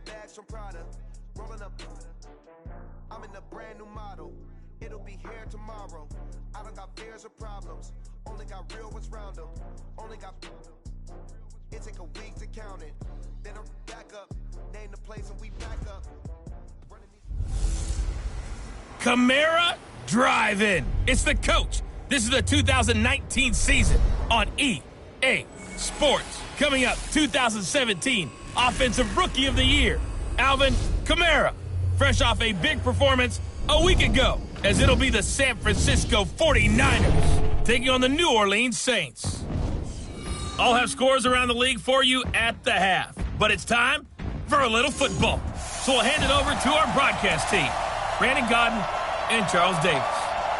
bags from Prada, rolling up. I'm in a brand new model. It'll be here tomorrow. I don't got fears or problems. Only got real ones round them. Only got. It take a week to count it. Then I'm back up. Name the place and we back up. Camara Drive-In. It's the coach. This is the 2019 season on EA Sports. Coming up, 2017 Offensive Rookie of the Year, Alvin Kamara. Fresh off a big performance a week ago, as it'll be the San Francisco 49ers taking on the New Orleans Saints. I'll have scores around the league for you at the half, but it's time for a little football. So we'll hand it over to our broadcast team, Brandon Godden and Charles Davis.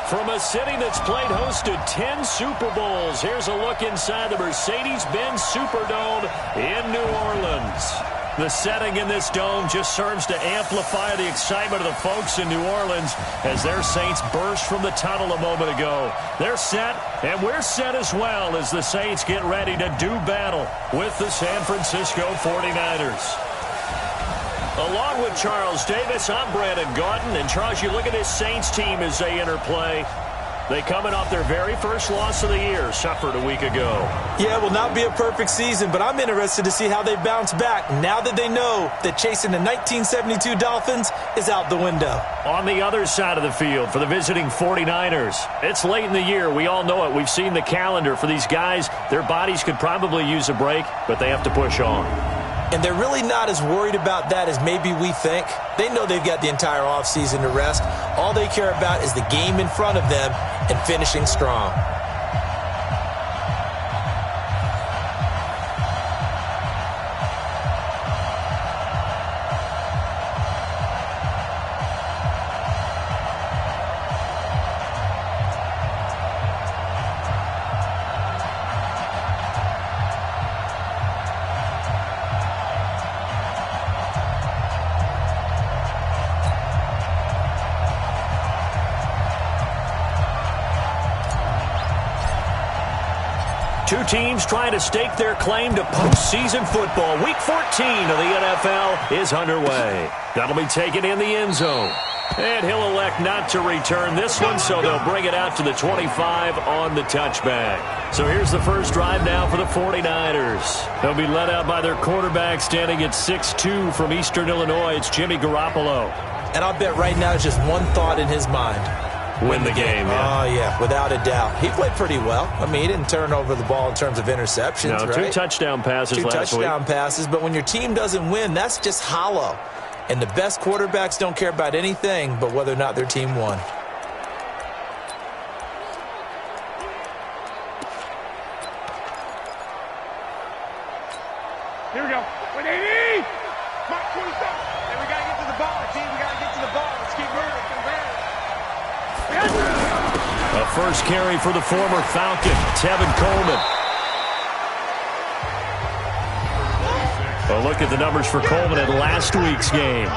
From a city that's played host to 10 Super Bowls, here's a look inside the Mercedes-Benz Superdome in New Orleans. The setting in this dome just serves to amplify the excitement of the folks in New Orleans as their Saints burst from the tunnel a moment ago. They're set, and we're set as well as the Saints get ready to do battle with the San Francisco 49ers. Along with Charles Davis, I'm Brandon Gaudin. And Charles, you look at this Saints team as they interplay. They coming off their very first loss of the year, suffered a week ago. Yeah, it will not be a perfect season, but I'm interested to see how they bounce back now that they know that chasing the 1972 Dolphins is out the window. On the other side of the field for the visiting 49ers, it's late in the year. We all know it. We've seen the calendar for these guys. Their bodies could probably use a break, but they have to push on. And they're really not as worried about that as maybe we think. They know they've got the entire offseason to rest. All they care about is the game in front of them and finishing strong. Two teams trying to stake their claim to postseason football. Week 14 of the NFL is underway. That'll be taken in the end zone. And he'll elect not to return this one, so they'll bring it out to the 25 on the touchback. So here's the first drive now for the 49ers. They'll be led out by their quarterback standing at 6'2" from Eastern Illinois. It's Jimmy Garoppolo. And I'll bet right now there's just one thought in his mind. Win the game. Yeah. Oh, yeah, without a doubt. He played pretty well. I mean, he didn't turn over the ball in terms of interceptions, no, right? Two touchdown passes last week. 2 touchdown passes, but when your team doesn't win, that's just hollow. And the best quarterbacks don't care about anything but whether or not their team won. Here we go. 180! Mark 27. And we got to get to the ball, team. We got to get to the ball. Let's keep moving. A first carry for the former Falcon, Tevin Coleman. A look at the numbers for Coleman in last week's game.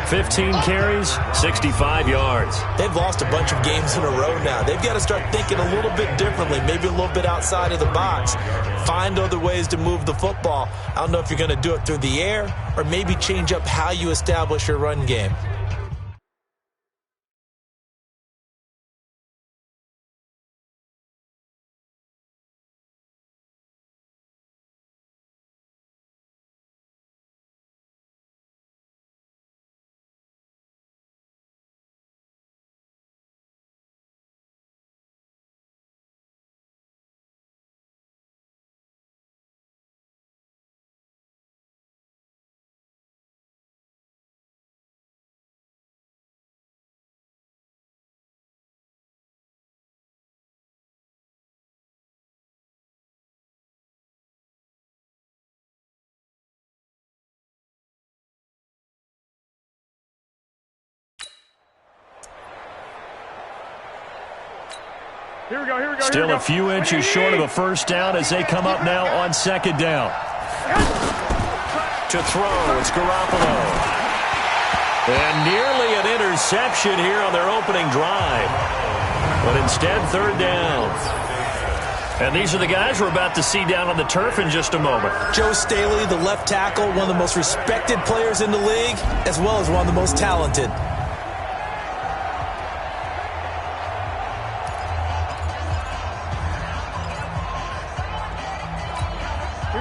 15 carries, 65 yards. They've lost a bunch of games in a row now. They've got to start thinking a little bit differently, maybe a little bit outside of the box. Find other ways to move the football. I don't know if you're going to do it through the air or maybe change up how you establish your run game. Here we go, here we go. Still a few inches short of a first down as they come up now on second down. To throw, it's Garoppolo. And nearly an interception here on their opening drive. But instead, third down. And these are the guys we're about to see down on the turf in just a moment. Joe Staley, the left tackle, one of the most respected players in the league, as well as one of the most talented.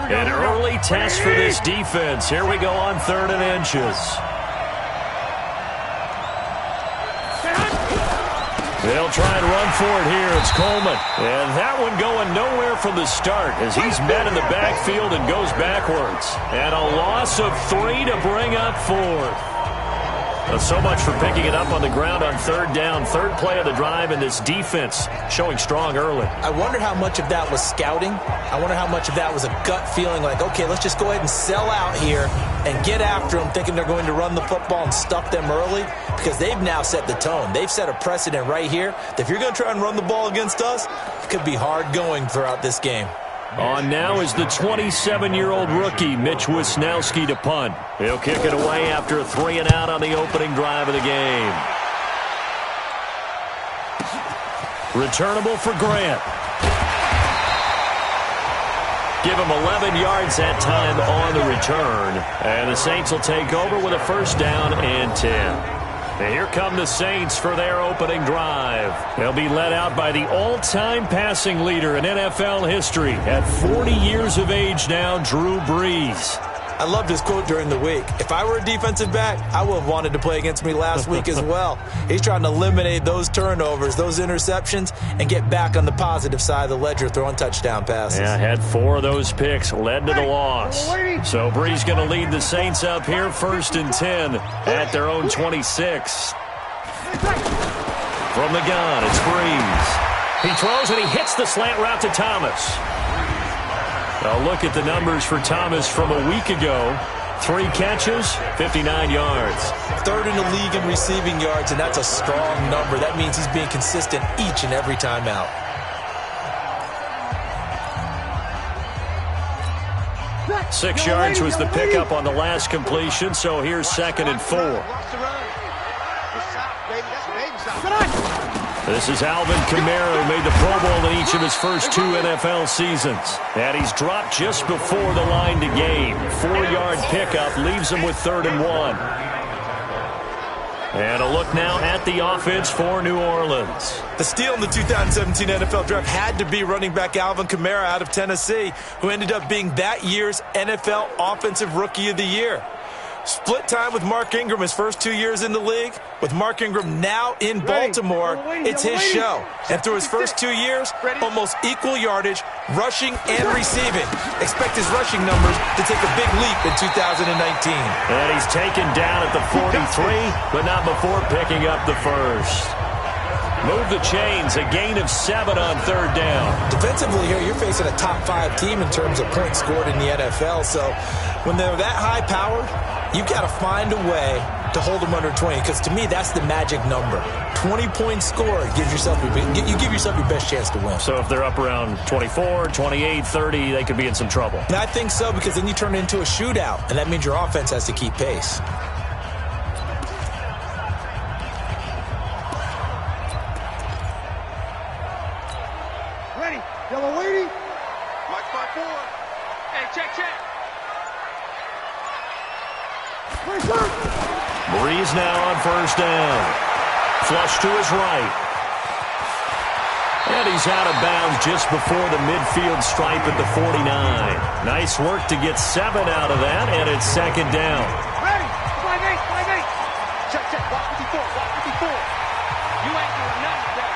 An early test for this defense. Here we go on 3rd and inches. They'll try and run for it here. It's Coleman. And that one going nowhere from the start as he's met in the backfield and goes backwards. And a loss of 3 to bring up 4th. So much for picking it up on the ground on 3rd down. 3rd play of the drive, and this defense showing strong early. I wonder how much of that was scouting. I wonder how much of that was a gut feeling like, okay, let's just go ahead and sell out here and get after them, thinking they're going to run the football and stuff them early, because they've now set the tone. They've set a precedent right here that if you're going to try and run the ball against us, it could be hard going throughout this game. On now is the 27-year-old rookie, Mitch Wisnowski, to punt. He'll kick it away after a 3-and-out on the opening drive of the game. Returnable for Grant. Give him 11 yards that time on the return. And the Saints will take over with a 1st down and 10. And here come the Saints for their opening drive. They'll be led out by the all-time passing leader in NFL history at 40 years of age now, Drew Brees. I loved his quote during the week. If I were a defensive back, I would have wanted to play against me last week as well. He's trying to eliminate those turnovers, those interceptions, and get back on the positive side of the ledger, throwing touchdown passes. Yeah, had 4 of those picks, led to the loss. So Brees going to lead the Saints up here, 1st and 10 at their own 26. From the gun, it's Brees. He throws and he hits the slant route to Thomas. A look at the numbers for Thomas from a week ago. 3 catches, 59 yards. 3rd in the league in receiving yards, and that's a strong number. That means he's being consistent each and every time out. Six yards was the pickup on the last completion, so here's 2nd and 4. This is Alvin Kamara, who made the Pro Bowl in each of his first 2 NFL seasons. And he's dropped just before the line to gain. 4-yard pickup leaves him with 3rd and 1. And a look now at the offense for New Orleans. The steal in the 2017 NFL Draft had to be running back Alvin Kamara out of Tennessee, who ended up being that year's NFL Offensive Rookie of the Year. Split time with Mark Ingram his first 2 years in the league. With Mark Ingram now in Baltimore, it's his show. And through his first 2 years, almost equal yardage, rushing and receiving. Expect his rushing numbers to take a big leap in 2019. And he's taken down at the 43, but not before picking up the 1st. Move the chains, a gain of 7 on 3rd down. Defensively here, you're facing a top 5 team in terms of points scored in the NFL. So when they're that high-powered, you've got to find a way to hold them under 20, because to me, that's the magic number. 20 points scored gives yourself you give yourself your best chance to win. So if they're up around 24, 28, 30, they could be in some trouble. And I think so, because then you turn it into a shootout, and that means your offense has to keep pace. Ready. Yellow lady. Mike 5-4. Hey, check. Brees now on 1st down. Flush to his right. And he's out of bounds just before the midfield stripe at the 49. Nice work to get 7 out of that, and it's 2nd down. Ready. 5-8. Check. Walk 54. You ain't doing nothing today.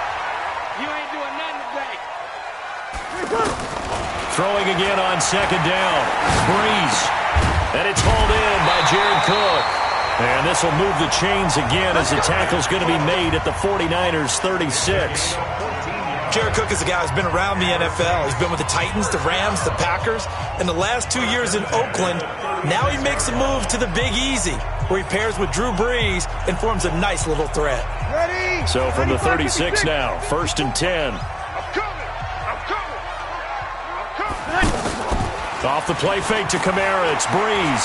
Throwing again on 2nd down. Brees. And it's hauled in by Jared Cook. And this will move the chains again as the tackle's going to be made at the 49ers' 36. Jared Cook is a guy who's been around the NFL. He's been with the Titans, the Rams, the Packers. In the last 2 years in Oakland, now he makes a move to the Big Easy, where he pairs with Drew Brees and forms a nice little threat. Ready. So from the 36 now, 1st and 10. I'm coming. Off the play fake to Kamara, it's Brees.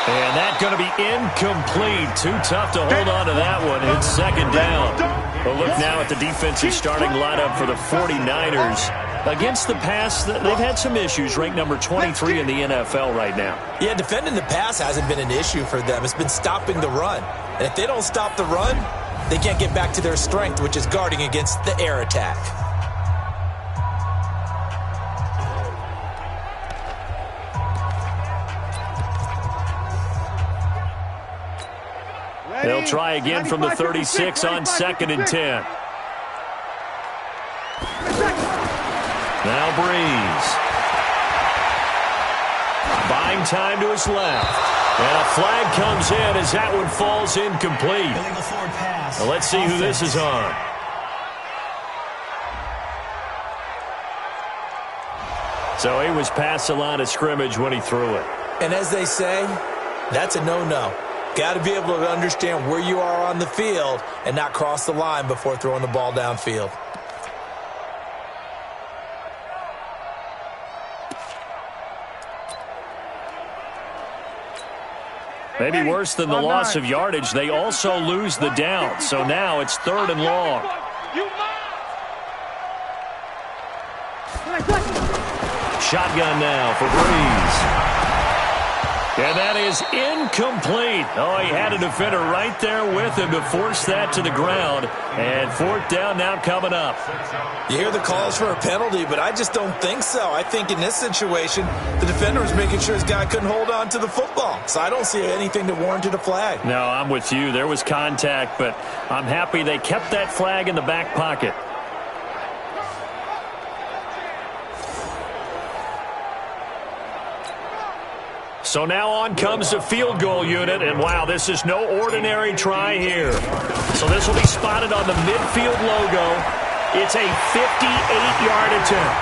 And that's going to be incomplete. Too tough to hold on to that one. It's 2nd down. We'll look now at the defensive starting lineup for the 49ers. Against the pass, they've had some issues, ranked number 23 in the NFL right now. Yeah, defending the pass hasn't been an issue for them. It's been stopping the run. And if they don't stop the run, they can't get back to their strength, which is guarding against the air attack. They'll try again from the 36 on 2nd and 10. Now Breeze. Buying time to his left. And a flag comes in as that one falls incomplete. Now let's see who this is on. So he was past the line of scrimmage when he threw it. And as they say, that's a no-no. Got to be able to understand where you are on the field and not cross the line before throwing the ball downfield. Maybe worse than the loss of yardage, they also lose the down. So now it's 3rd and long. Shotgun now for Breeze. And that is incomplete. Oh, he had a defender right there with him to force that to the ground. And 4th down now coming up. You hear the calls for a penalty, but I just don't think so. I think in this situation, the defender was making sure his guy couldn't hold on to the football. So I don't see anything that warranted a flag. No, I'm with you. There was contact, but I'm happy they kept that flag in the back pocket. So now on comes the field goal unit, and wow, this is no ordinary try here. So this will be spotted on the midfield logo. It's a 58-yard attempt.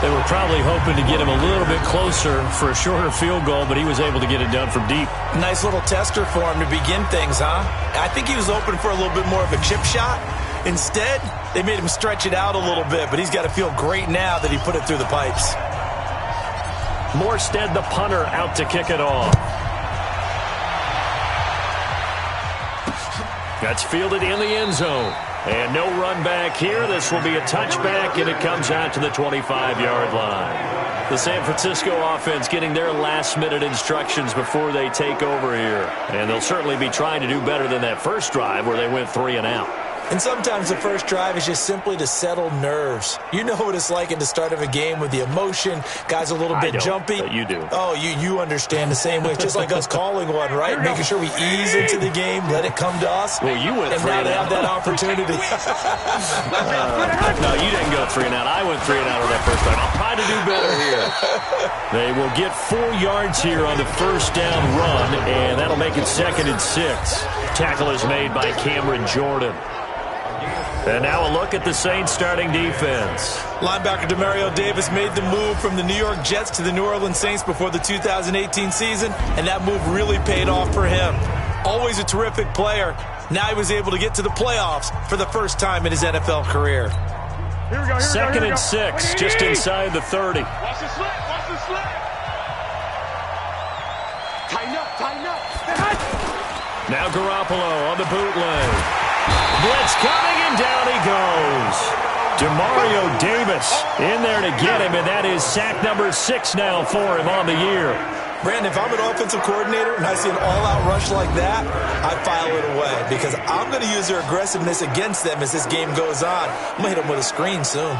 They were probably hoping to get him a little bit closer for a shorter field goal, but he was able to get it done from deep. Nice little tester for him to begin things, huh? I think he was open for a little bit more of a chip shot. Instead, they made him stretch it out a little bit, but he's got to feel great now that he put it through the pipes. Morstead, the punter, out to kick it off. That's fielded in the end zone. And no run back here. This will be a touchback, and it comes out to the 25-yard line. The San Francisco offense getting their last-minute instructions before they take over here. And they'll certainly be trying to do better than that first drive where they went 3 and out. And sometimes the first drive is just simply to settle nerves. You know what it's like at the start of a game with the emotion. Guys a little bit jumpy. But you do. Oh, you understand the same way. It's just like us calling one, right? Making sure we ease into the game, let it come to us. Well, you went 3 and out. And now they have that opportunity. No, you didn't go 3 and out. I went 3 and out on that first time. I'll try to do better here. They will get 4 yards here on the first down run, and that'll make it 2nd and 6. Tackle is made by Cameron Jordan. And now a look at the Saints starting defense. Linebacker Demario Davis made the move from the New York Jets to the New Orleans Saints before the 2018 season, and that move really paid off for him. Always a terrific player. Now he was able to get to the playoffs for the first time in his NFL career. Here we go, 2nd and 6, just inside the 30. Watch the slip, watch the slip. Tighten up, tighten up. Now Garoppolo on the bootleg. Blitz coming, and down he goes. Demario Davis in there to get him, and that is sack number 6 now for him on the year. Brandon, if I'm an offensive coordinator and I see an all-out rush like that, I file it away because I'm going to use their aggressiveness against them as this game goes on. I'm going to hit them with a screen soon.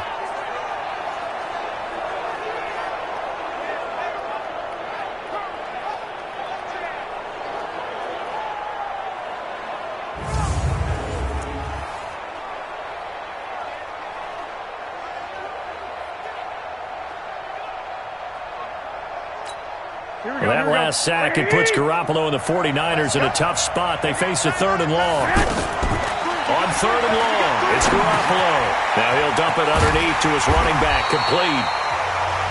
That last sack, it puts Garoppolo and the 49ers in a tough spot. They face a 3rd and long. On 3rd and long, it's Garoppolo. Now he'll dump it underneath to his running back, complete.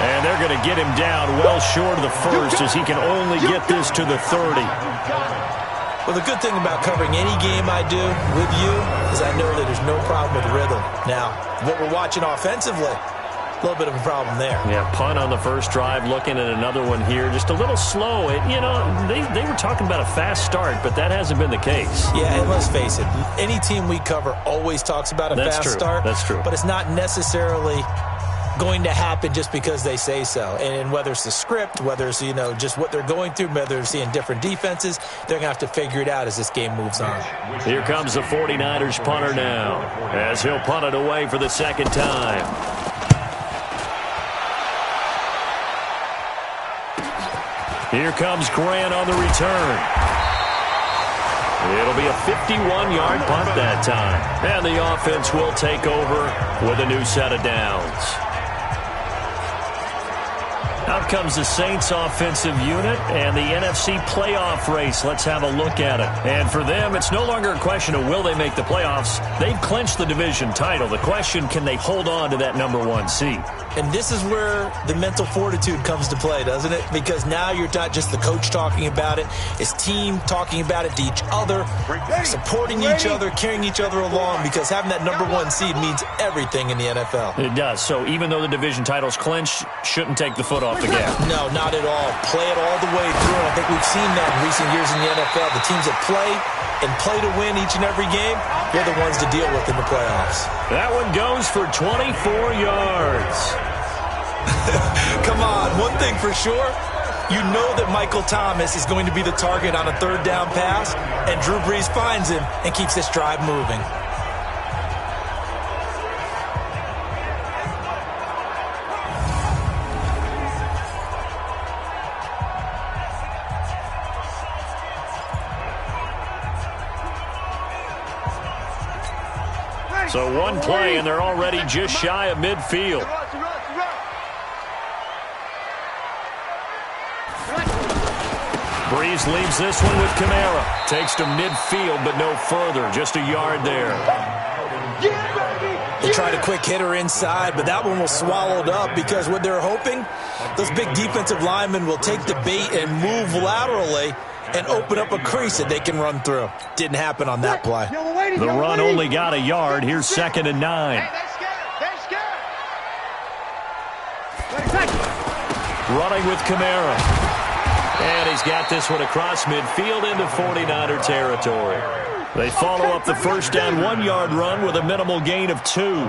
And they're going to get him down well short of the first as he can only get this to the 30. Well, the good thing about covering any game I do with you is I know that there's no problem with rhythm. Now, what we're watching offensively, little bit of a problem there. Yeah, punt on the first drive, looking at another one here. Just a little slow. They were talking about a fast start, but that hasn't been the case. Yeah, and let's face it, any team we cover always talks about a fast start. That's true. But it's not necessarily going to happen just because they say so. And whether it's the script, whether it's, just what they're going through, whether they're seeing different defenses, they're going to have to figure it out as this game moves on. Here comes the 49ers punter now, as he'll punt it away for the second time. Here comes Grant on the return. It'll be a 51-yard punt that time. And the offense will take over with a new set of downs. Out comes the Saints offensive unit and the NFC playoff race. Let's have a look at it. And for them, it's no longer a question of will they make the playoffs. They've clinched the division title. The question, can they hold on to that #1 seed? And this is where the mental fortitude comes to play, doesn't it? Because now you're not just the coach talking about it. It's team talking about it to each other, supporting each other, carrying each other along, because having that #1 seed means everything in the NFL. It does. So even though the division title's clinched, shouldn't take the foot off the gas. No, not at all. Play it all the way through. And I think we've seen that in recent years in the NFL. The teams that play and play to win each and every game, they're the ones to deal with in the playoffs. That one goes for 24 yards. Come on, one thing for sure, you know that Michael Thomas is going to be the target on a third down pass, and Drew Brees finds him and keeps this drive moving. So one play, and they're already just shy of midfield. Brees leaves this one with Kamara. Takes to midfield, but no further. Just a yard there. They tried a quick hitter inside, but that one was swallowed up because what they're hoping, those big defensive linemen will take the bait and move laterally and open up a crease that they can run through. Didn't happen on that play. The run only got a yard. Here's 2nd and 9. Running with Kamara. And he's got this one across midfield into 49er territory. They follow up the first down 1-yard run with a minimal gain of 2.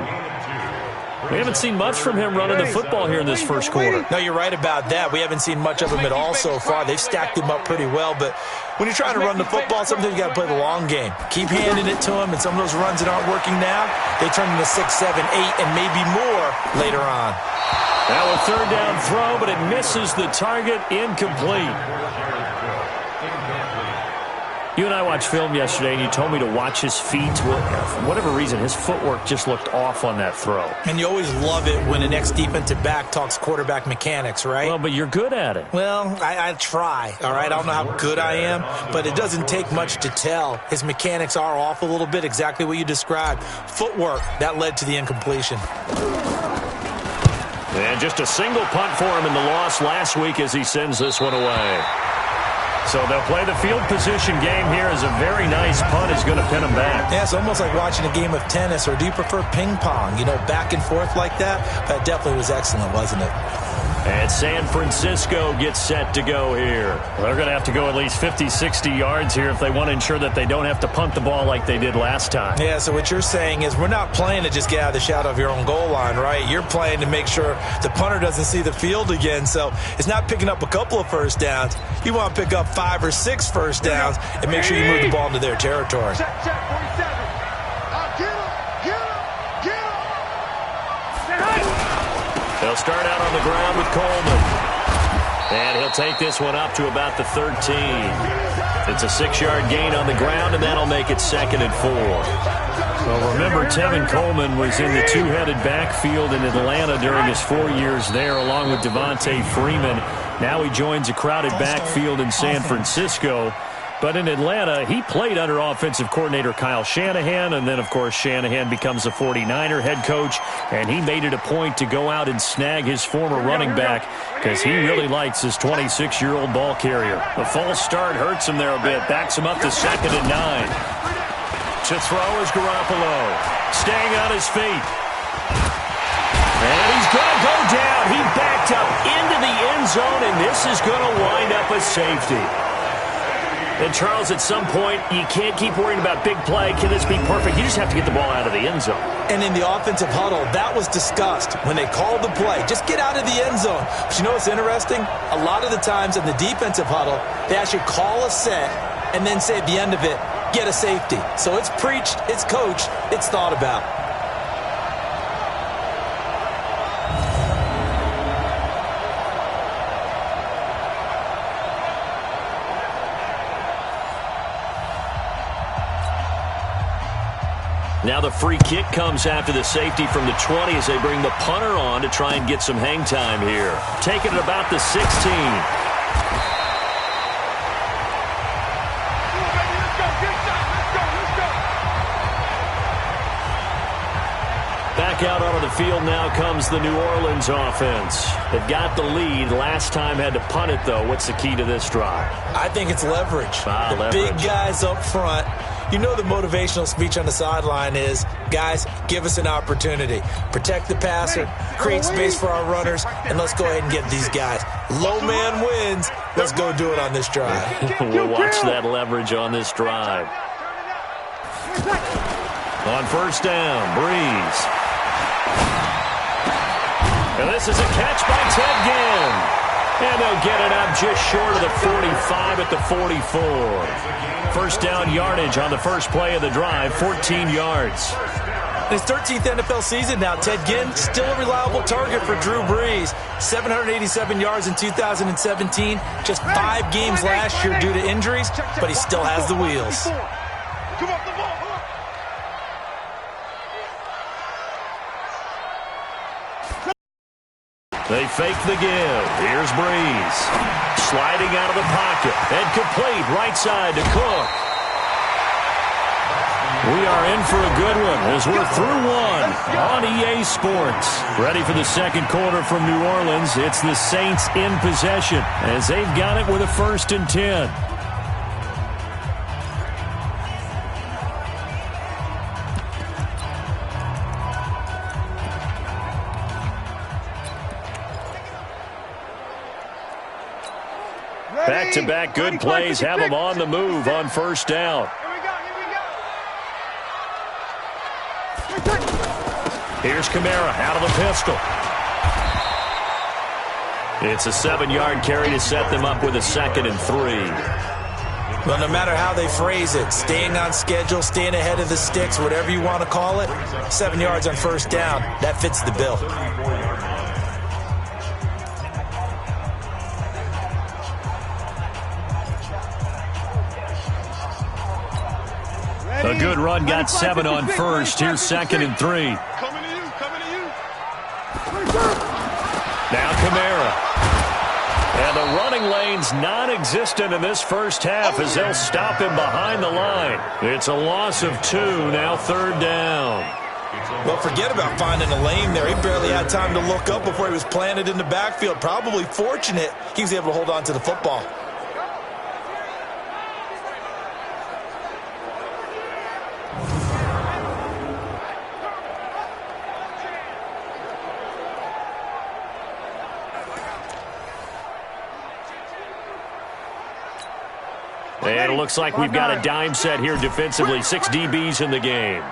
We haven't seen much from him running the football here in this first quarter. No, you're right about that. We haven't seen much of him at all so far. They've stacked him up pretty well, but when you're trying to run the football, sometimes you got to play the long game. Keep handing it to him, and some of those runs that aren't working now, they turn into 6, 7, 8, and maybe more later on. Now a third down throw, but it misses the target, incomplete. You and I watched film yesterday, and you told me to watch his feet. Well, for whatever reason, his footwork just looked off on that throw. And you always love it when an ex-defensive back talks quarterback mechanics, right? Well, but you're good at it. Well, I try, all right? I don't know how good I am, but it doesn't take much to tell. His mechanics are off a little bit, exactly what you described. Footwork, that led to the incompletion. And just a single punt for him in the loss last week as he sends this one away. So they'll play the field position game here as a very nice punt is going to pin them back. Yeah, it's almost like watching a game of tennis, or do you prefer ping pong? Back and forth like that? That definitely was excellent, wasn't it? And San Francisco gets set to go here. They're going to have to go at least 50, 60 yards here if they want to ensure that they don't have to punt the ball like they did last time. Yeah, so what you're saying is we're not playing to just get out of the shadow of your own goal line, right? You're playing to make sure the punter doesn't see the field again. So it's not picking up a couple of first downs. You want to pick up 5 or 6 first downs and make sure you move the ball into their territory. Check, 47. They'll start out on the ground with Coleman. And he'll take this one up to about the 13. It's a 6-yard gain on the ground, and that'll make it 2nd and 4. Well, remember, Tevin Coleman was in the two-headed backfield in Atlanta during his 4 years there, along with Devontae Freeman. Now he joins a crowded backfield in San Francisco. But in Atlanta, he played under offensive coordinator Kyle Shanahan, and then, of course, Shanahan becomes a 49er head coach, and he made it a point to go out and snag his former running back because he really likes his 26-year-old ball carrier. The false start hurts him there a bit, backs him up to 2nd and 9. To throw is Garoppolo, staying on his feet. And he's going to go zone, and this is going to wind up a safety. And, Charles, at some point, you can't keep worrying about big play. Can this be perfect? You just have to get the ball out of the end zone. And in the offensive huddle, that was discussed when they called the play. Just get out of the end zone. But you know what's interesting? A lot of the times in the defensive huddle, they actually call a set and then say at the end of it, get a safety. So it's preached, it's coached, it's thought about. Now the free kick comes after the safety from the 20 as they bring the punter on to try and get some hang time here. Taking it about the 16. Back out onto the field now comes the New Orleans offense. They've got the lead. Last time had to punt it, though. What's the key to this drive? I think it's leverage. The leverage. Big guys up front. You know the motivational speech on the sideline is, guys, give us an opportunity. Protect the passer, create space for our runners, and let's go ahead and get these guys. Low man wins. Let's go do it on this drive. We'll watch that leverage on this drive. On first down, Breeze. And this is a catch by Ted Ginn. And they'll get it up just short of the 45 at the 44. First down yardage on the first play of the drive, 14 yards. In his 13th NFL season now, Ted Ginn, still a reliable target for Drew Brees. 787 yards in 2017, just 5 games last year due to injuries, but he still has the wheels. They fake the give. Here's Breeze. Sliding out of the pocket. And complete right side to Cook. We are in for a good one as we're through one on EA Sports. Ready for the second quarter from New Orleans. It's the Saints in possession as they've got it with a 1st and 10. Back-to-back good plays have them on the move on first down. Here's Kamara out of the pistol. It's a 7-yard carry to set them up with a 2nd and 3. Well, no matter how they phrase it, staying on schedule, staying ahead of the sticks, whatever you want to call it, 7 yards on first down, that fits the bill. A good run got 7 on first. Here's 2nd and 3. Coming to you. Now Kamara. And the running lane's non-existent in this first half as they'll stop him behind the line. It's a loss of 2, now 3rd down. Well, forget about finding a lane there. He barely had time to look up before he was planted in the backfield. Probably fortunate he was able to hold on to the football. And it looks like we've got a dime set here defensively. 6 DBs in the game.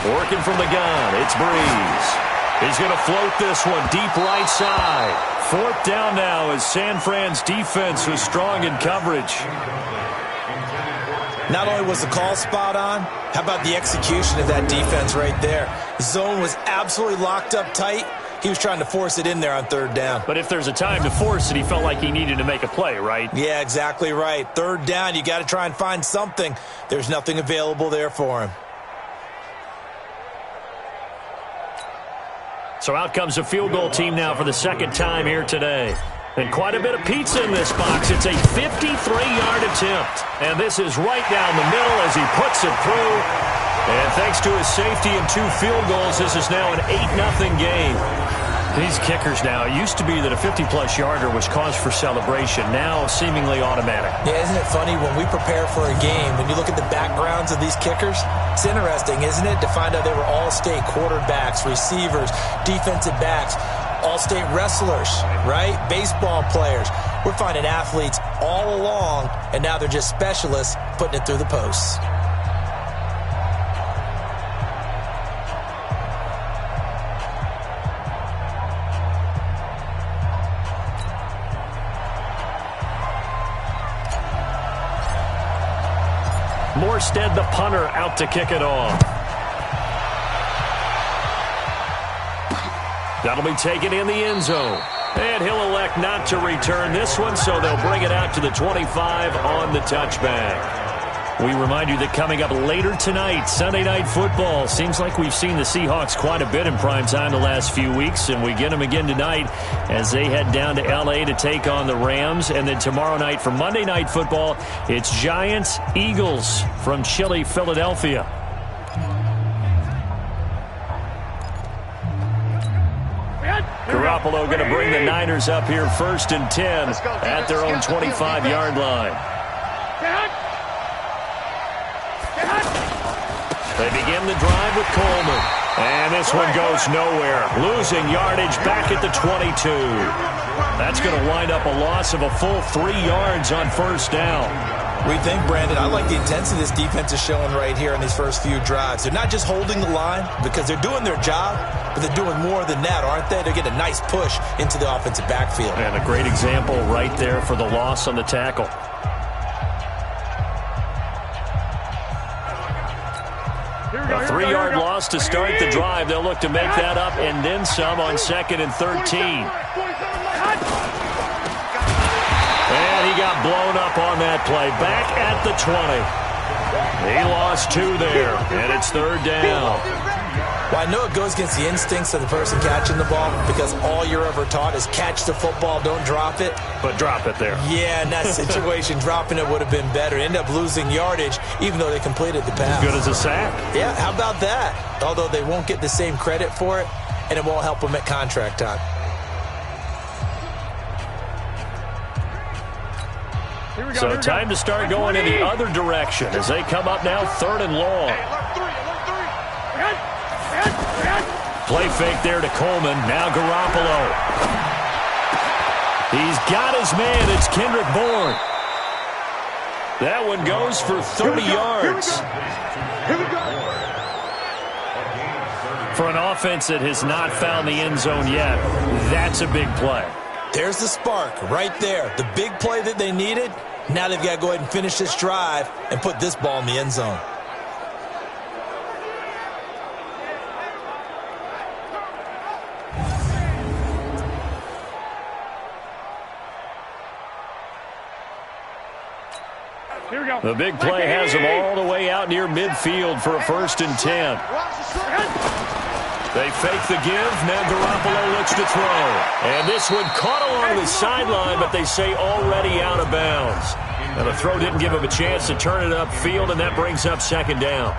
Working from the gun, it's Breeze. He's going to float this one deep right side. 4th down now as San Fran's defense was strong in coverage. Not only was the call spot on, how about the execution of that defense right there? The zone was absolutely locked up tight. He was trying to force it in there on 3rd down. But if there's a time to force it, he felt like he needed to make a play, right? Yeah, exactly right. 3rd down, you got to try and find something. There's nothing available there for him. So out comes a field goal team now for the 2nd time here today. And quite a bit of pizza in this box. It's a 53-yard attempt. And this is right down the middle as he puts it through. And thanks to his safety and 2 field goals, this is now an 8-0 game. These kickers now, it used to be that a 50-plus yarder was cause for celebration. Now, seemingly automatic. Yeah, isn't it funny when we prepare for a game, when you look at the backgrounds of these kickers, it's interesting, isn't it, to find out they were all-state quarterbacks, receivers, defensive backs, all-state wrestlers, right? Baseball players. We're finding athletes all along, and now they're just specialists putting it through the posts. Morstead, the punter, out to kick it off. That'll be taken in the end zone. And he'll elect not to return this one, so they'll bring it out to the 25 on the touchback. We remind you that coming up later tonight, Sunday Night Football. Seems like we've seen the Seahawks quite a bit in prime time the last few weeks, and we get them again tonight as they head down to L.A. to take on the Rams. And then tomorrow night for Monday Night Football, it's Giants-Eagles from chilly Philadelphia. Garoppolo going to bring the Niners up here 1st and 10 at their own 25-yard line. They begin the drive with Coleman. And this one goes nowhere. Losing yardage back at the 22. That's going to wind up a loss of a full 3 yards on 1st down. We think, Brandon, I like the intensity this defense is showing right here in these first few drives. They're not just holding the line because they're doing their job, but they're doing more than that, aren't they? They're getting a nice push into the offensive backfield. And a great example right there for the loss on the tackle. A 3-yard loss to start the drive. They'll look to make that up and then some on 2nd and 13. And he got blown up on that play. Back at the 20. He lost 2 there, and it's 3rd down. Well, I know it goes against the instincts of the person catching the ball because all you're ever taught is catch the football, don't drop it. But drop it there. Yeah, in that situation, dropping it would have been better. End up losing yardage, even though they completed the pass. As good as a sack. Yeah, how about that? Although they won't get the same credit for it, and it won't help them at contract time. So time to start going in the other direction as they come up now 3rd and long. Play fake there to Coleman. Now Garoppolo. He's got his man. It's Kendrick Bourne. That one goes for 30 yards. For an offense that has not found the end zone yet, that's a big play. There's the spark right there. The big play that they needed. Now they've got to go ahead and finish this drive and put this ball in the end zone. The big play has them all the way out near midfield for a 1st and 10. They fake the give. Now Garoppolo looks to throw. And this one caught along the sideline, but they say already out of bounds. And the throw didn't give him a chance to turn it upfield, and that brings up 2nd down.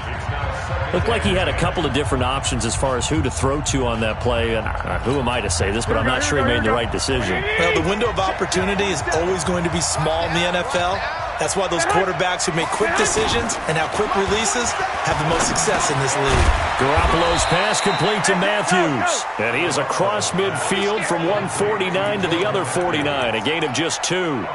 Looked like he had a couple of different options as far as who to throw to on that play. And who am I to say this, but I'm not sure he made the right decision. Well, the window of opportunity is always going to be small in the NFL. That's why those quarterbacks who make quick decisions and have quick releases have the most success in this league. Garoppolo's pass complete to Matthews. And he is across midfield from 149 to the other 49, a gain of just 2.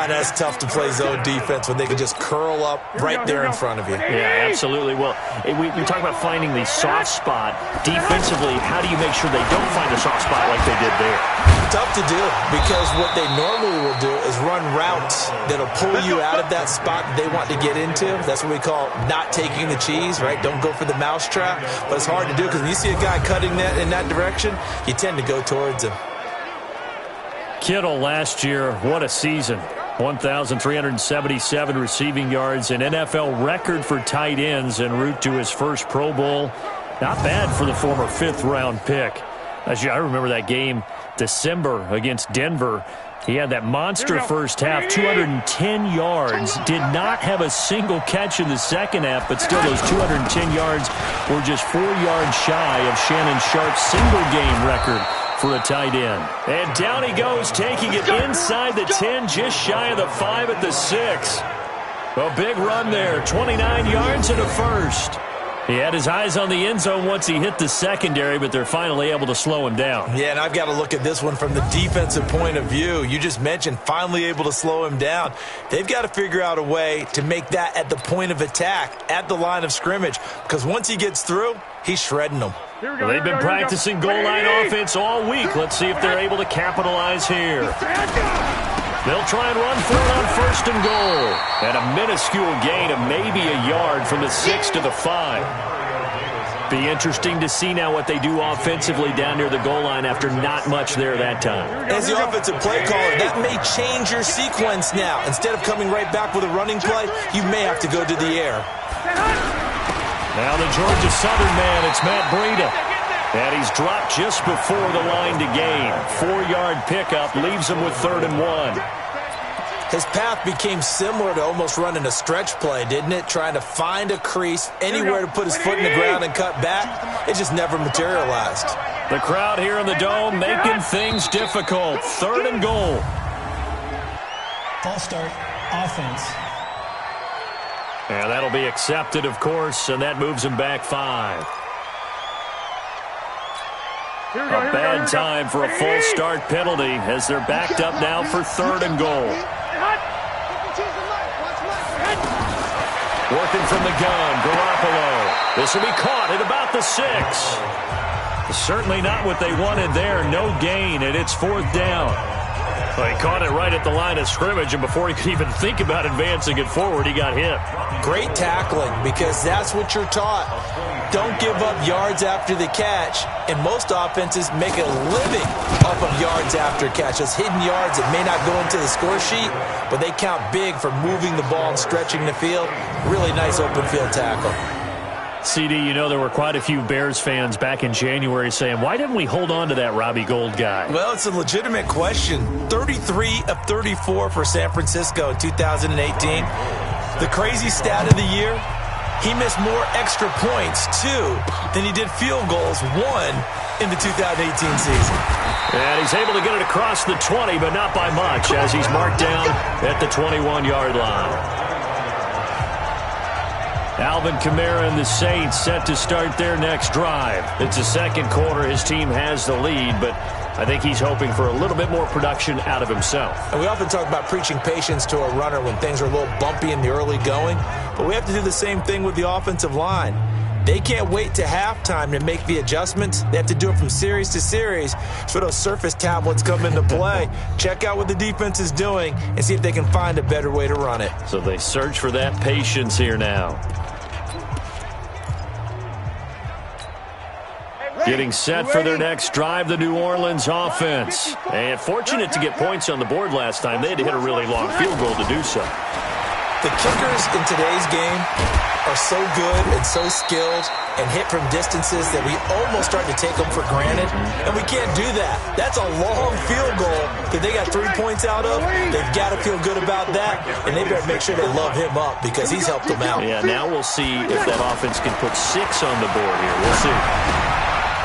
That's tough to play zone defense when they can just curl up right there in front of you. Yeah, absolutely. Well, we talk about finding the soft spot. Defensively, how do you make sure they don't find a soft spot like they did there? Tough to do because what they normally will do is run routes that'll pull you out of that spot that they want to get into. That's what we call not taking the cheese, right? Don't go for the mousetrap. But it's hard to do because when you see a guy cutting that in that direction, you tend to go towards him. Kittle last year, what a season. 1,377 receiving yards, an NFL record for tight ends en route to his first Pro Bowl. Not bad for the former 5th-round pick. I remember that game, December against Denver. He had that monster first half, 210 yards. Did not have a single catch in the second half, but still those 210 yards were just 4 yards shy of Shannon Sharp's single-game record for a tight end. And down he goes, taking it inside the 10, just shy of the 5 at the 6. A big run there, 29 yards and a first. He had his eyes on the end zone once he hit the secondary, but they're finally able to slow him down. Yeah, and I've got to look at this one from the defensive point of view. You just mentioned finally able to slow him down. They've got to figure out a way to make that at the point of attack, at the line of scrimmage, because once he gets through, he's shredding them. Well, they've been practicing goal line offense all week. Let's see if they're able to capitalize here. They'll try and run for it on first and goal. And a minuscule gain of maybe a yard from the 6 to the 5. Be interesting to see now what they do offensively down near the goal line after not much there that time. As the offensive play caller, that may change your sequence now. Instead of coming right back with a running play, you may have to go to the air. Now the Georgia Southern man, it's Matt Breida. And he's dropped just before the line to gain. 4-yard pickup leaves him with 3rd and 1. His path became similar to almost running a stretch play, didn't it? Trying to find a crease, anywhere to put his foot in the ground and cut back. It just never materialized. The crowd here in the Dome making things difficult. 3rd and goal. False start, offense. And that'll be accepted, of course, and that moves him back 5. A bad time for a false start penalty as they're backed up now for 3rd and goal. Working from the gun, Garoppolo. This will be caught at about the 6. Certainly not what they wanted there. No gain, and it's 4th down. Well, he caught it right at the line of scrimmage, and before he could even think about advancing it forward, he got hit. Great tackling, because that's what you're taught. Don't give up yards after the catch, and most offenses make a living off of yards after catch. Those hidden yards that may not go into the score sheet, but they count big for moving the ball and stretching the field. Really nice open field tackle. CD, you know there were quite a few Bears fans back in January saying, why didn't we hold on to that Robbie Gould guy? Well, it's a legitimate question. 33 of 34 for San Francisco in 2018. The crazy stat of the year, he missed more extra points, 2, than he did field goals, 1, in the 2018 season. And he's able to get it across the 20, but not by much, as he's marked down at the 21-yard line. Alvin Kamara and the Saints set to start their next drive. It's the second quarter. His team has the lead, but I think he's hoping for a little bit more production out of himself. And we often talk about preaching patience to a runner when things are a little bumpy in the early going, but we have to do the same thing with the offensive line. They can't wait to halftime to make the adjustments. They have to do it from series to series so those surface tablets come into play. Check out what the defense is doing and see if they can find a better way to run it. So they search for that patience here now. Getting set for their next drive, the New Orleans offense. And fortunate to get points on the board last time. They had to hit a really long field goal to do so. The kickers in today's game are so good and so skilled and hit from distances that we almost start to take them for granted, and we can't do that. That's a long field goal that they got 3 points out of. They've got to feel good about that, and they better make sure they love him up because he's helped them out. Yeah, now we'll see if that offense can put 6 on the board here. We'll see.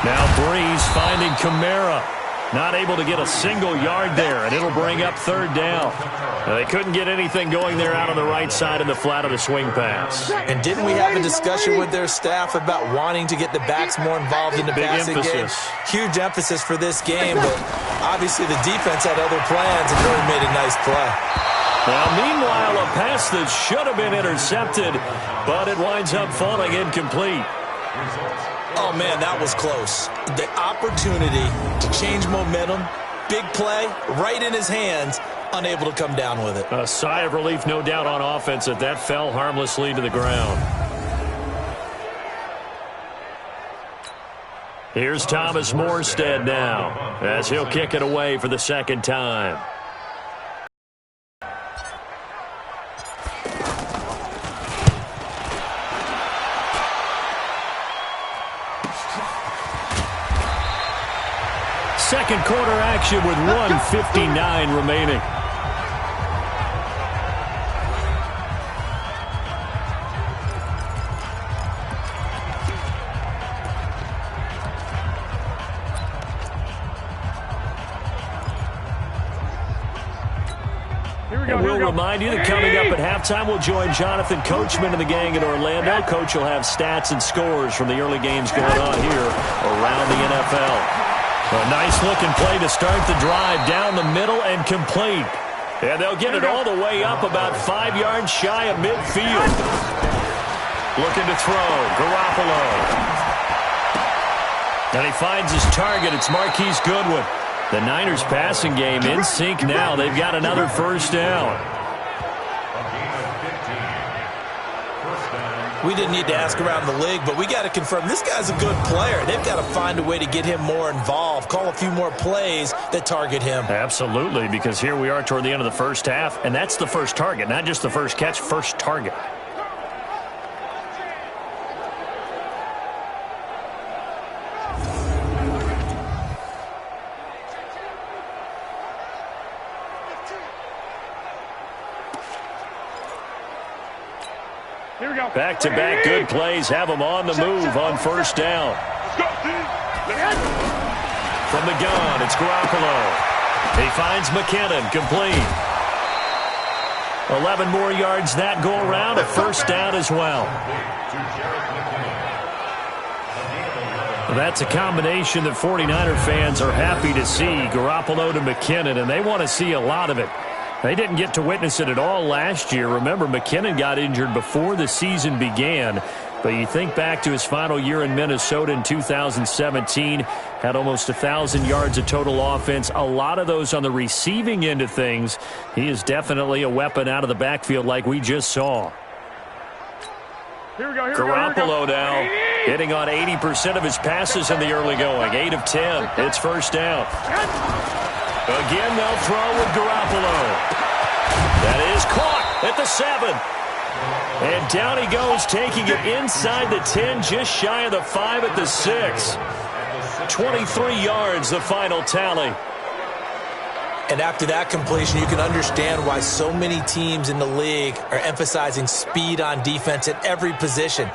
Now Breeze finding Kamara. Not able to get a single yard there, and it'll bring up 3rd down. They couldn't get anything going there out on the right side in the flat of the swing pass. And didn't we have a discussion with their staff about wanting to get the backs more involved in the passing game? Huge emphasis for this game, but obviously the defense had other plans and really made a nice play. Now, meanwhile, a pass that should have been intercepted, but it winds up falling incomplete. Oh, man, that was close. The opportunity to change momentum, big play, right in his hands, unable to come down with it. A sigh of relief, no doubt, on offense that fell harmlessly to the ground. Here's Thomas Morstead now, as he'll kick it away for the second time. second quarter action with 1:59 remaining. And we'll remind you that coming up at halftime, we'll join Jonathan Coachman and the gang in Orlando. Coach will have stats and scores from the early games going on here around the NFL. A nice-looking play to start the drive down the middle and complete. And they'll get it all the way up about 5 yards shy of midfield. Looking to throw, Garoppolo. And he finds his target. It's Marquise Goodwin. The Niners passing game in sync now. They've got another first down. We didn't need to ask around the league, but we got to confirm this guy's a good player. They've got to find a way to get him more involved, call a few more plays that target him. Absolutely, because here we are toward the end of the first half, and that's the first target, not just the first catch, first target. Back-to-back good plays have them on the move on first down. From the gun, it's Garoppolo. He finds McKinnon, complete. 11 more yards that go around, a first down as well. That's a combination that 49er fans are happy to see, Garoppolo to McKinnon, and they want to see a lot of it. They didn't get to witness it at all last year. Remember, McKinnon got injured before the season began. But you think back to his final year in Minnesota in 2017, had almost 1,000 yards of total offense, a lot of those on the receiving end of things. He is definitely a weapon out of the backfield like we just saw. Garoppolo now hitting on 80% of his passes in the early going. 8 of 10. It's first down. Again, they'll throw with Garoppolo. That is caught at the 7. And down he goes, taking it inside the 10, just shy of the 5 at the 6. 23 yards, the final tally. And after that completion, you can understand why so many teams in the league are emphasizing speed on defense at every position.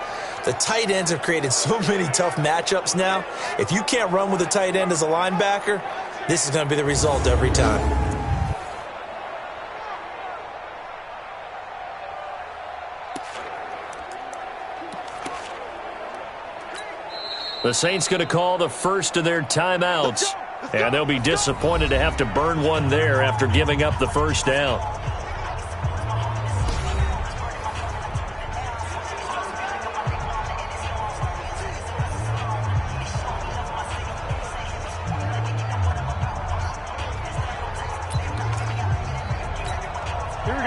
The tight ends have created so many tough matchups now. If you can't run with a tight end as a linebacker, this is going to be the result every time. The Saints going to call the first of their timeouts. And they'll be disappointed to have to burn one there after giving up the first down.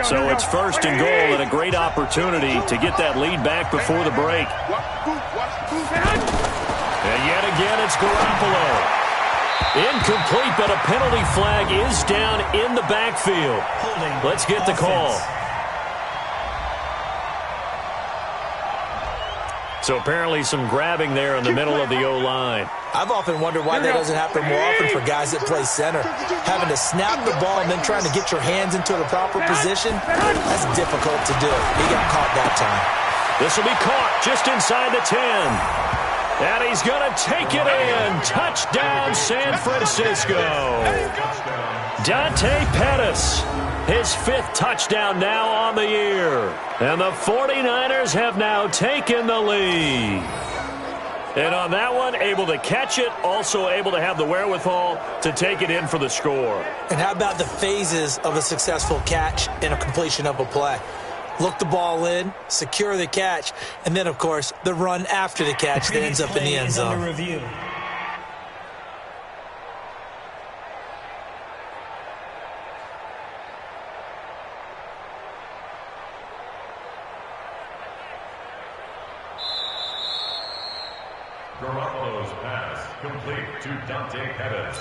So it's first and goal and a great opportunity to get that lead back before the break. And yet again, it's Garoppolo. Incomplete, but a penalty flag is down in the backfield. Let's get the call. So apparently some grabbing there in the middle of the O-line. I've often wondered why that doesn't happen more often for guys that play center. Having to snap the ball and then trying to get your hands into the proper position, that's difficult to do. He got caught that time. This will be caught just inside the 10. And he's going to take it in. Touchdown, San Francisco. Dante Pettis, his 5th touchdown now on the year. And the 49ers have now taken the lead. And on that one, able to catch it, also able to have the wherewithal to take it in for the score. And how about the phases of a successful catch and a completion of a play? Look the ball in, secure the catch, and then, of course, the run after the catch that ends up in the end zone. Garoppolo's pass complete to Dante Pettis.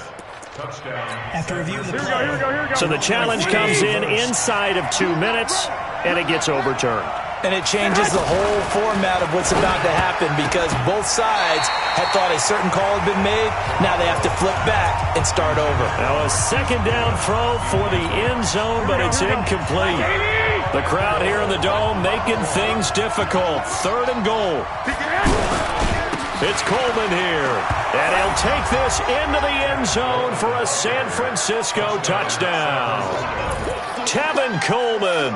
Touchdown. After review of the play. So the challenge comes in inside of 2 minutes, and it gets overturned. And it changes the whole format of what's about to happen because both sides had thought a certain call had been made. Now they have to flip back and start over. Now a second down throw for the end zone, but it's incomplete. The crowd here in the Dome making things difficult. 3rd and goal. It's Coleman here, and he'll take this into the end zone for a San Francisco touchdown. Tevin Coleman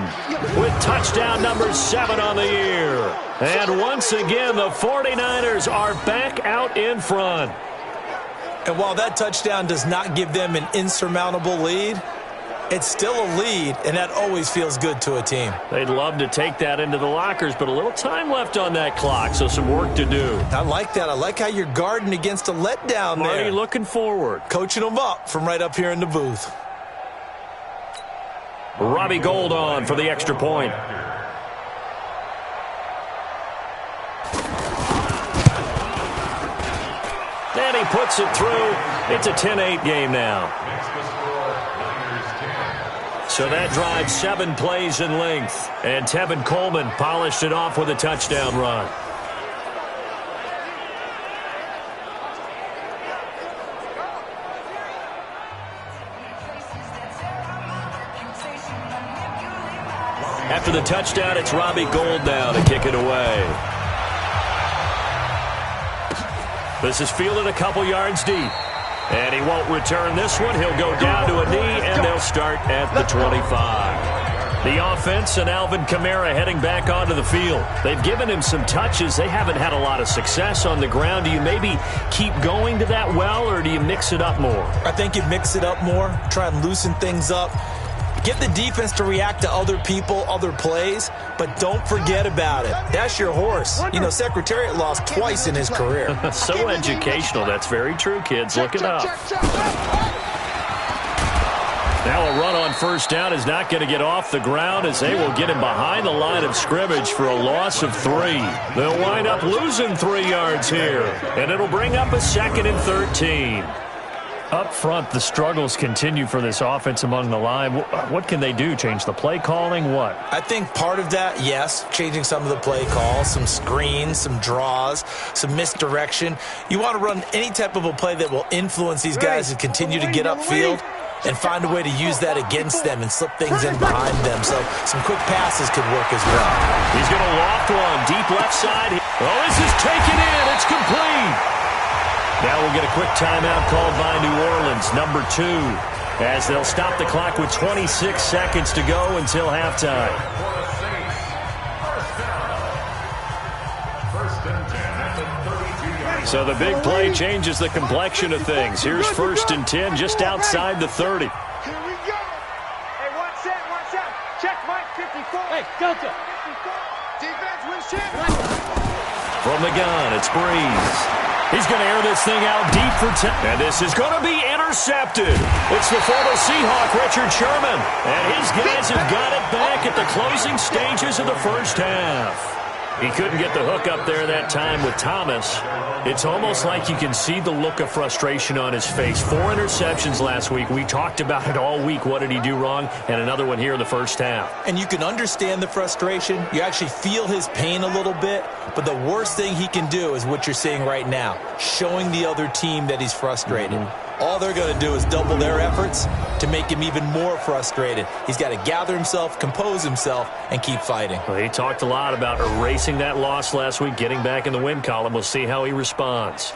with touchdown number 7 on the year. And once again, the 49ers are back out in front. And while that touchdown does not give them an insurmountable lead, it's still a lead, and that always feels good to a team. They'd love to take that into the lockers, but a little time left on that clock, so some work to do. I like that. I like how you're guarding against a letdown there. Marty looking forward. Coaching them up from right up here in the booth. Robbie Gould on for the extra point. And he puts it through. It's a 10-8 game now. So that drives 7 plays in length. And Tevin Coleman polished it off with a touchdown run. After the touchdown, it's Robbie Gould now to kick it away. This is fielded a couple yards deep. And he won't return this one. He'll go down to a knee, and they'll start at the 25. The offense and Alvin Kamara heading back onto the field. They've given him some touches. They haven't had a lot of success on the ground. Do you maybe keep going to that well, or do you mix it up more? I think you mix it up more, try and loosen things up. Get the defense to react to other people, other plays, but don't forget about it. That's your horse. You know, Secretariat lost twice in his career. So educational. That's very true, kids. Look it up. Now a run on first down is not going to get off the ground as they will get him behind the line of scrimmage for a loss of 3. They'll wind up losing 3 yards here, and it'll bring up a 2nd and 13. Up front, the struggles continue for this offense among the line. What can they do? Change the play calling? What? I think part of that, yes, changing some of the play calls, some screens, some draws, some misdirection. You want to run any type of a play that will influence these guys to continue to get upfield and find a way to use that against them and slip things in behind them. So some quick passes could work as well. He's going to loft one deep left side. Oh, this is taken in. It's complete. Now we'll get a quick timeout called by New Orleans, number 2, as they'll stop the clock with 26 seconds to go until halftime. So the big play changes the complexion of things. Here's 1st and 10 just outside the 30. Here we go. Hey, one set. Check Mike 54. Hey, Delta. 54. Defense wins champion. From the gun, it's Breeze. He's going to air this thing out deep for 10. And this is going to be intercepted. It's the former Seahawk, Richard Sherman. And his guys have got it back at the closing stages of the first half. He couldn't get the hook up there that time with Thomas. It's almost like you can see the look of frustration on his face. 4 interceptions last week. We talked about it all week. What did he do wrong? And another one here in the first half. And you can understand the frustration. You actually feel his pain a little bit. But the worst thing he can do is what you're seeing right now, showing the other team that he's frustrated. All they're going to do is double their efforts to make him even more frustrated. He's got to gather himself, compose himself, and keep fighting. Well, he talked a lot about erasing that loss last week, getting back in the win column. We'll see how he responds.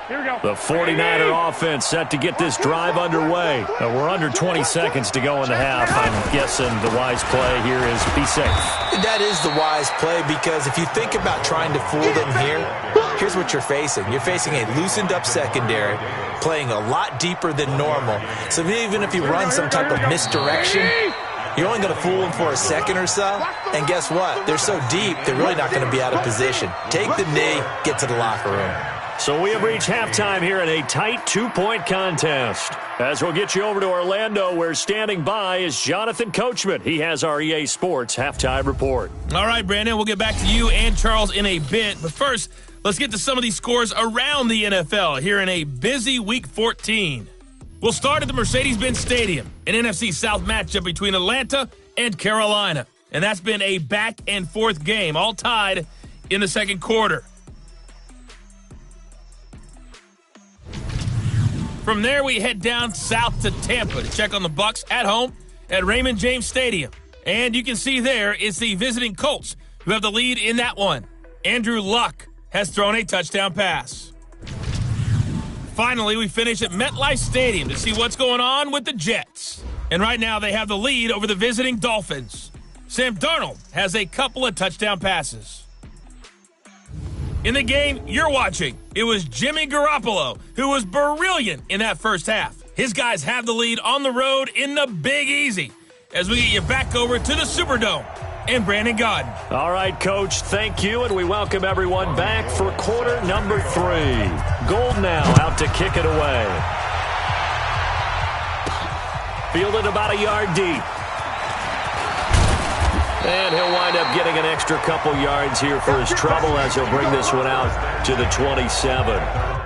Here we go. The 49er offense set to get this drive underway. We're under 20 seconds to go in the half. I'm guessing the wise play here is be safe. That is the wise play because if you think about trying to fool them here, here's what you're facing. You're facing a loosened up secondary, playing a lot deeper than normal. So even if you run some type of misdirection, you're only going to fool them for a second or so. And guess what? They're so deep, they're really not going to be out of position. Take the knee, get to the locker room. So we have reached halftime here in a tight 2-point contest. As we'll get you over to Orlando, where standing by is Jonathan Coachman. He has our EA Sports halftime report. All right, Brandon, we'll get back to you and Charles in a bit. But first, let's get to some of these scores around the NFL here in a busy Week 14. We'll start at the Mercedes-Benz Stadium, an NFC South matchup between Atlanta and Carolina. And that's been a back-and-forth game, all tied in the second quarter. From there, we head down south to Tampa to check on the Bucs at home at Raymond James Stadium. And you can see there it's the visiting Colts who have the lead in that one. Andrew Luck has thrown a touchdown pass. Finally, we finish at MetLife Stadium to see what's going on with the Jets. And right now, they have the lead over the visiting Dolphins. Sam Darnold has a couple of touchdown passes. In the game you're watching, it was Jimmy Garoppolo who was brilliant in that first half. His guys have the lead on the road in the Big Easy as we get you back over to the Superdome and Brandon Godden. All right, Coach, thank you, and we welcome everyone back for quarter number 3. Gold now out to kick it away. Fielded about a yard deep. And he'll wind up getting an extra couple yards here for his trouble as he'll bring this one out to the 27.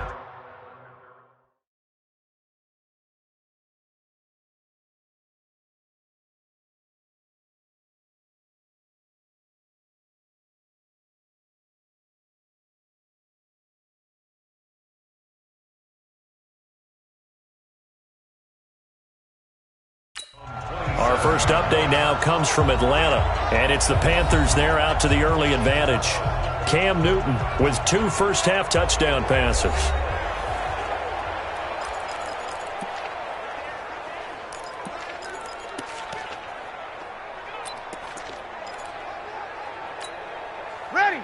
Our first update now comes from Atlanta, and it's the Panthers there out to the early advantage. Cam Newton with 2 first-half touchdown passes.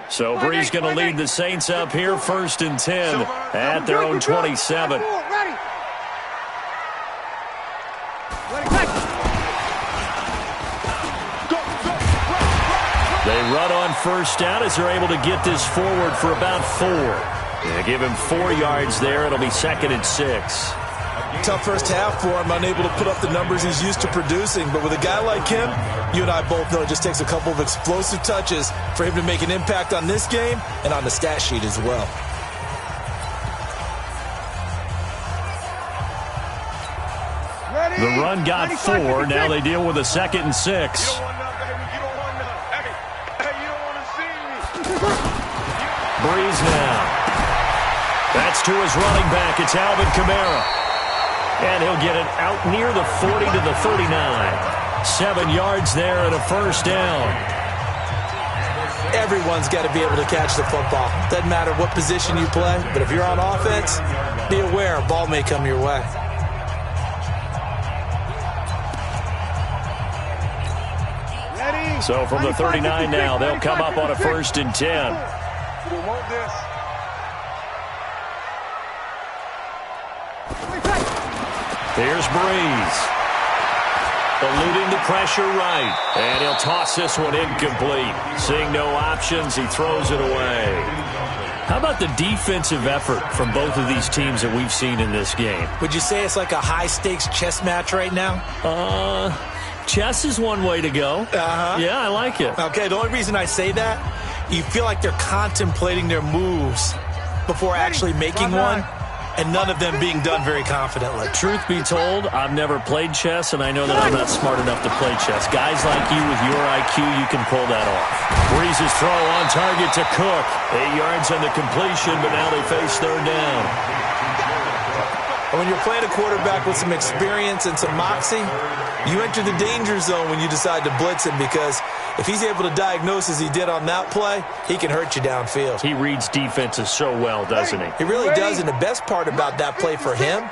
So Brees going to lead the Saints up here 1st and 10 at their own 27. They run on first down as they're able to get this forward for about 4. Yeah, give him 4 yards there. It'll be 2nd and 6. Tough first half for him, unable to put up the numbers he's used to producing. But with a guy like him, you and I both know it just takes a couple of explosive touches for him to make an impact on this game and on the stat sheet as well. The run got 4. Now they deal with a 2nd and 6. Brees now. That's to his running back. It's Alvin Kamara. And he'll get it out near the 40 to the 39. 7 yards there and a first down. Everyone's got to be able to catch the football. Doesn't matter what position you play, but if you're on offense, be aware a ball may come your way. So from the 39 now, they'll come up on a 1st and 10. Here's Brees. Eluding the pressure right. And he'll toss this one incomplete. Seeing no options, he throws it away. How about the defensive effort from both of these teams that we've seen in this game? Would you say it's like a high-stakes chess match right now? Chess is one way to go. Yeah, I like it. Okay, the only reason I say that, you feel like they're contemplating their moves before actually making one, and none of them being done very confidently. Truth be told, I've never played chess, and I know that I'm not smart enough to play chess. Guys like you with your IQ, you can pull that off. Brees' throw on target to Cook. 8 yards on the completion, but now they face 3rd down. And when you're playing a quarterback with some experience and some moxie, you enter the danger zone when you decide to blitz him, because if he's able to diagnose as he did on that play, he can hurt you downfield. He reads defenses so well, doesn't he? He really does, and the best part about that play for him,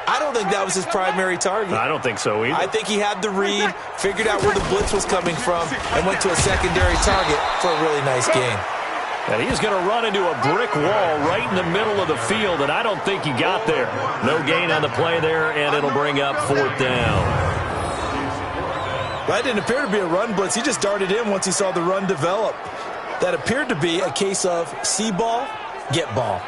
I don't think that was his primary target. I don't think so either. I think he had the read, figured out where the blitz was coming from, and went to a secondary target for a really nice gain. And he's going to run into a brick wall right in the middle of the field, and I don't think he got there. No gain on the play there, and it'll bring up 4th down. That didn't appear to be a run blitz. He just darted in once he saw the run develop. That appeared to be a case of see ball, get ball.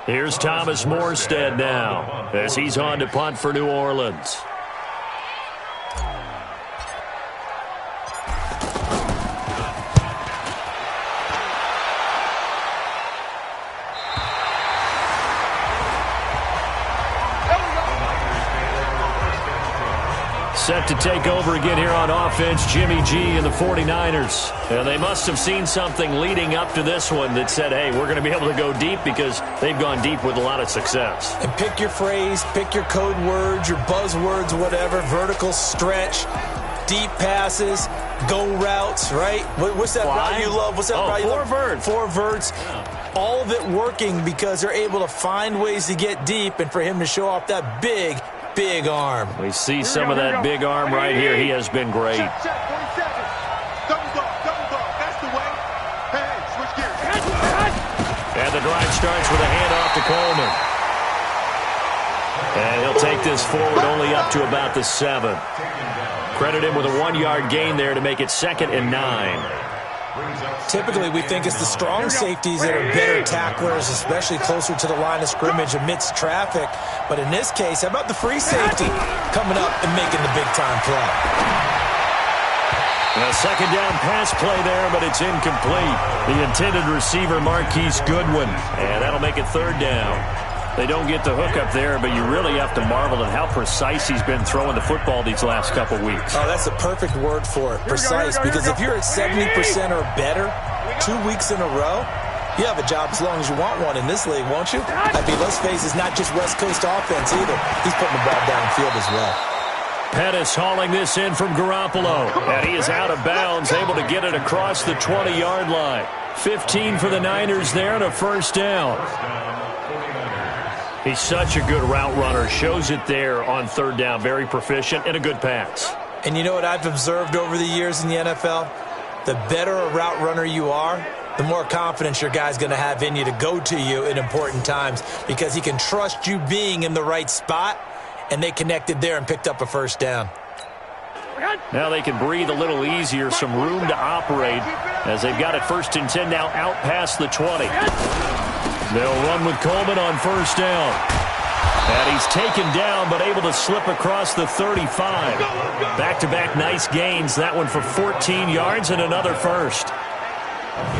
Here's Thomas Morstead now as he's on to punt for New Orleans. Set to take over again here on offense, Jimmy G and the 49ers. And they must have seen something leading up to this one that said, hey, we're going to be able to go deep because they've gone deep with a lot of success. And pick your phrase, pick your code words, your buzzwords, whatever, vertical stretch, deep passes, go routes, right? What's that route you love? What's that route you love? Four verts. Yeah. All of it working because they're able to find ways to get deep and for him to show off that big arm. We see some of that big arm right here. He has been great. Check, 40 seconds. Double dog. That's the way. Hey, switch gears. And the drive starts with a handoff to Coleman. And he'll take this forward only up to about the 7. Credit him with a 1-yard gain there to make it 2nd and 9. Typically, we think it's the strong safeties that are better tacklers, especially closer to the line of scrimmage amidst traffic. But in this case, how about the free safety coming up and making the big-time play? A 2nd down pass play there, but it's incomplete. The intended receiver, Marquise Goodwin. And that'll make it 3rd down. They don't get the hook up there, but you really have to marvel at how precise he's been throwing the football these last couple weeks. Oh, that's a perfect word for it, precise, because if you're at 70% or better 2 weeks in a row, you have a job as long as you want one in this league, won't you? I mean, let's face it, it's not just West Coast offense either. He's putting the ball downfield as well. Pettis hauling this in from Garoppolo, and he is out of bounds, able to get it across the 20-yard line. 15 for the Niners there and a 1st down. He's such a good route runner. Shows it there on 3rd down. Very proficient and a good pass. And you know what I've observed over the years in the NFL? The better a route runner you are, the more confidence your guy's going to have in you to go to you in important times because he can trust you being in the right spot, and they connected there and picked up a 1st down. Now they can breathe a little easier, some room to operate as they've got it 1st and 10 now out past the 20. They'll run with Coleman on 1st down. And he's taken down but able to slip across the 35. Back-to-back nice gains. That one for 14 yards and another 1st.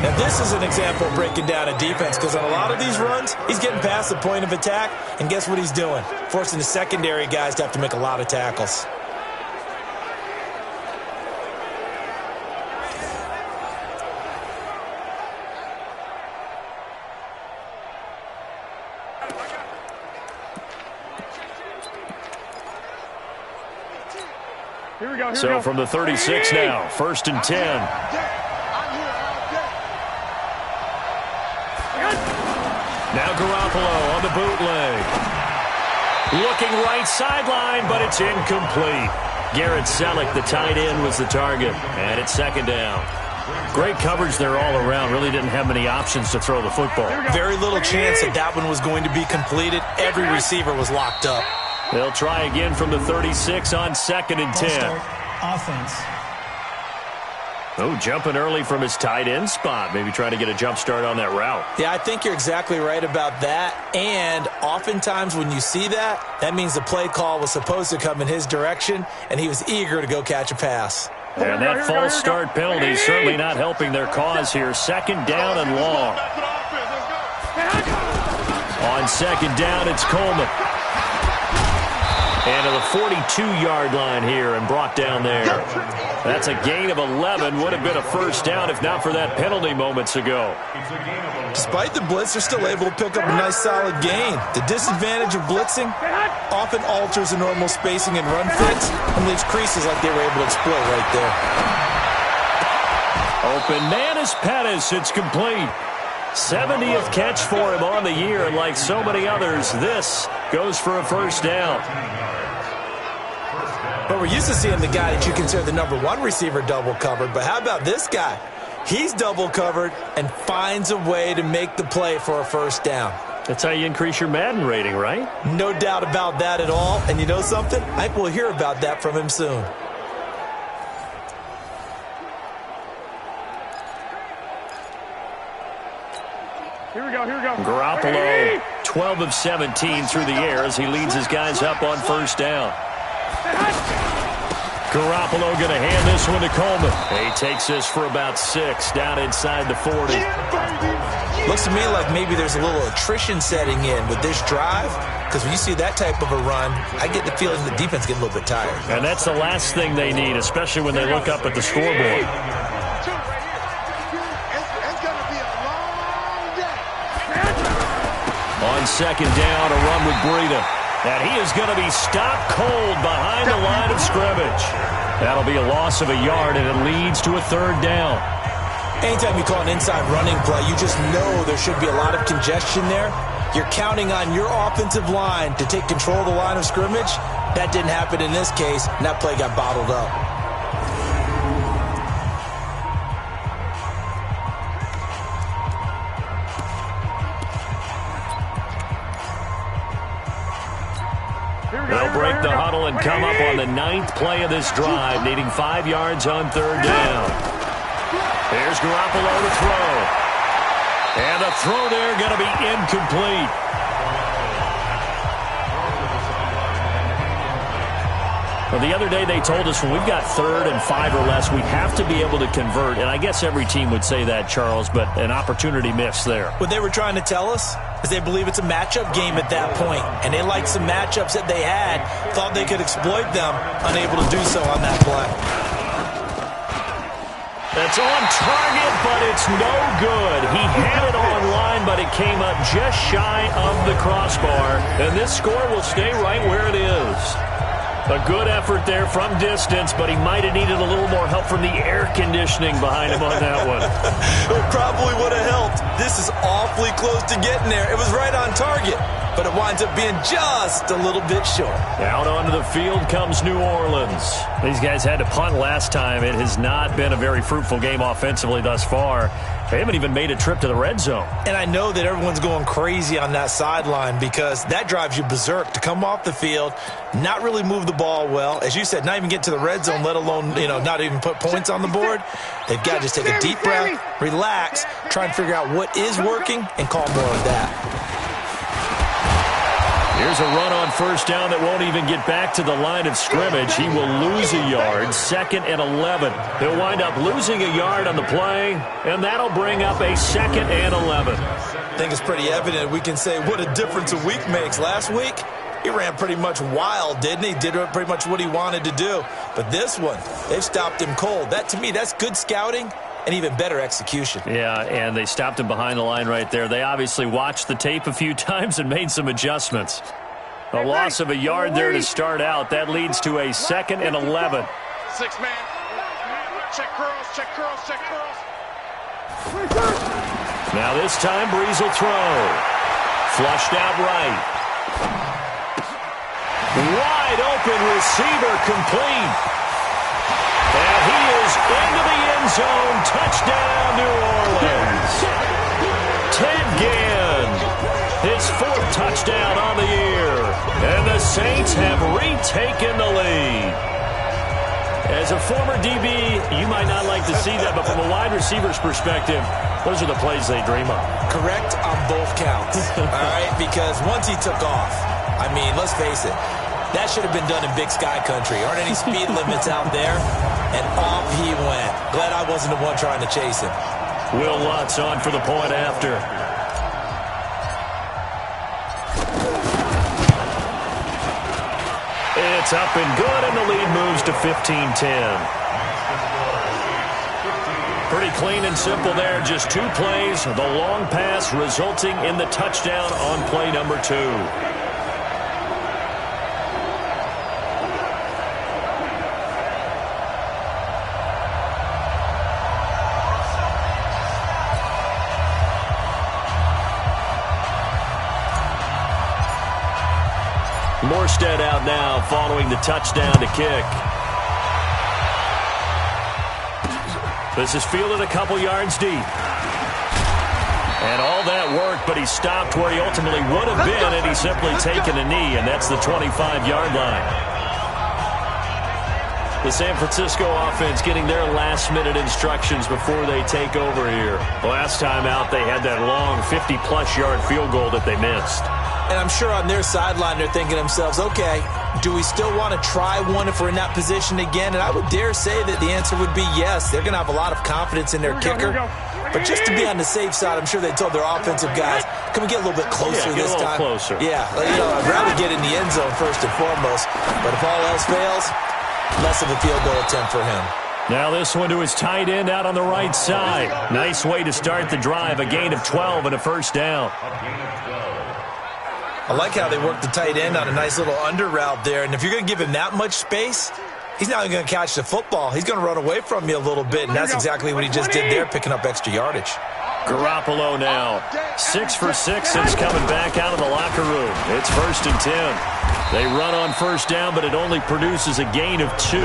Now this is an example of breaking down a defense because on a lot of these runs, he's getting past the point of attack, and guess what he's doing? Forcing the secondary guys to have to make a lot of tackles. So from the 36 now, 1st and 10. Now Garoppolo on the bootleg. Looking right sideline, but it's incomplete. Garrett Selleck, the tight end, was the target, and it's 2nd down. Great coverage there all around. Really didn't have many options to throw the football. Very little chance that one was going to be completed. Every receiver was locked up. They'll try again from the 36 on 2nd and 10. Offense. Oh, jumping early from his tight end spot. Maybe trying to get a jump start on that route. Yeah, I think you're exactly right about that. And oftentimes when you see that, that means the play call was supposed to come in his direction, and he was eger to go catch a pass. And that false start penalty is certainly not helping their cause here. 2nd down and long. On 2nd down, it's Coleman. And to the 42-yard line here and brought down there. That's a gain of 11. Would have been a 1st down if not for that penalty moments ago. Despite the blitz, they're still able to pick up a nice solid gain. The disadvantage of blitzing often alters the normal spacing and run fits and leaves creases like they were able to exploit right there. Open man is Pettis. It's complete. 70th catch for him on the year, and like so many others, this goes for a 1st down. But we're used to seeing the guy that you consider the #1 receiver double covered, but how about this guy? He's double covered and finds a way to make the play for a 1st down. That's how you increase your Madden rating, right? No doubt about that at all. And you know something? I think we'll hear about that from him soon. Here we go. Garoppolo, 12 of 17 through the air as he leads his guys up on first down. Garoppolo going to hand this one to Coleman. He takes this for about 6 down inside the 40. Looks to me like maybe there's a little attrition setting in with this drive, because when you see that type of a run, I get the feeling the defense gets a little bit tired. And that's the last thing they need, especially when they look up at the scoreboard. On second down, a run with Breida. And he is going to be stopped cold behind the line of scrimmage. That'll be a loss of a yard, and it leads to a third down. Anytime you call an inside running play, you just know there should be a lot of congestion there. You're counting on your offensive line to take control of the line of scrimmage. That didn't happen in this case, and that play got bottled up. They'll break the huddle and come up on the 9th play of this drive, needing 5 yards on third down. Here's Garoppolo to throw. And the throw there going to be incomplete. Well, the other day they told us when we've got 3rd and 5 or less, we have to be able to convert. And I guess every team would say that, Charles, but an opportunity missed there. What they were trying to tell us is they believe it's a matchup game at that point, and they liked some matchups that they had, thought they could exploit them, unable to do so on that play. That's on target, but it's no good. He had it online, but it came up just shy of the crossbar, and this score will stay right where it is. A good effort there from distance, but he might have needed a little more help from the air conditioning behind him on that one. It probably would have helped. This is awfully close to getting there. It was right on target, but it winds up being just a little bit short. Out onto the field comes New Orleans. These guys had to punt last time. It has not been a very fruitful game offensively thus far. They haven't even made a trip to the red zone. And I know that everyone's going crazy on that sideline because that drives you berserk to come off the field, not really move the ball well. As you said, not even get to the red zone, let alone, not even put points on the board. They've got to just take a deep breath, relax, try and figure out what is working, and call more of that. Here's a run on first down that won't even get back to the line of scrimmage. He will lose a yard, 2nd and 11. He'll wind up losing a yard on the play, and that'll bring up a 2nd and 11. I think it's pretty evident. We can say what a difference a week makes. Last week, he ran pretty much wild, didn't he? Did pretty much what he wanted to do. But this one, they've stopped him cold. That, to me, that's good scouting and even better execution. Yeah, and they stopped him behind the line right there. They obviously watched the tape a few times and made some adjustments. A loss of a yard there to start out. That leads to a 2nd and 11. 6-man. Check curls, check curls, check curls. Now this time, Breeze will throw. Flushed out right. Wide open receiver complete. And he is into the end zone. Touchdown, New Orleans. Ted Ginn, his 4th touchdown on the year. And the Saints have retaken the lead. As a former DB, you might not like to see that, but from a wide receiver's perspective, those are the plays they dream of. Correct on both counts, all right? Because once he took off, I mean, let's face it, that should have been done in Big Sky Country. Aren't any speed limits out there? And off he went. Glad I wasn't the one trying to chase him. Will Lutz on for the point after. It's up and good, and the lead moves to 15-10. Pretty clean and simple there. Just 2 plays. The long pass resulting in the touchdown on play number 2. Morstead out now following the touchdown to kick. This is fielded a couple yards deep. And all that worked, but he stopped where he ultimately would have been had he simply taken a knee, and that's the 25-yard line. The San Francisco offense getting their last-minute instructions before they take over here. Last time out, they had that long 50-plus yard field goal that they missed. And I'm sure on their sideline they're thinking to themselves, okay, do we still want to try one if we're in that position again? And I would dare say that the answer would be yes. They're going to have a lot of confidence in their kicker. But just to be on the safe side, I'm sure they told their offensive guys, can we get a little bit closer this time? Closer. Yeah, I'd rather get in the end zone first and foremost. But if all else fails, less of a field goal attempt for him. Now this one to his tight end out on the right side. Nice way to start the drive. A gain of 12 and a first down. I like how they work the tight end on a nice little under route there. And if you're going to give him that much space, he's not going to catch the football. He's going to run away from you a little bit, and that's exactly what he just did there, picking up extra yardage. Garoppolo now. 6 for 6 since coming back out of the locker room. It's 1st and 10. They run on first down, but it only produces a gain of 2.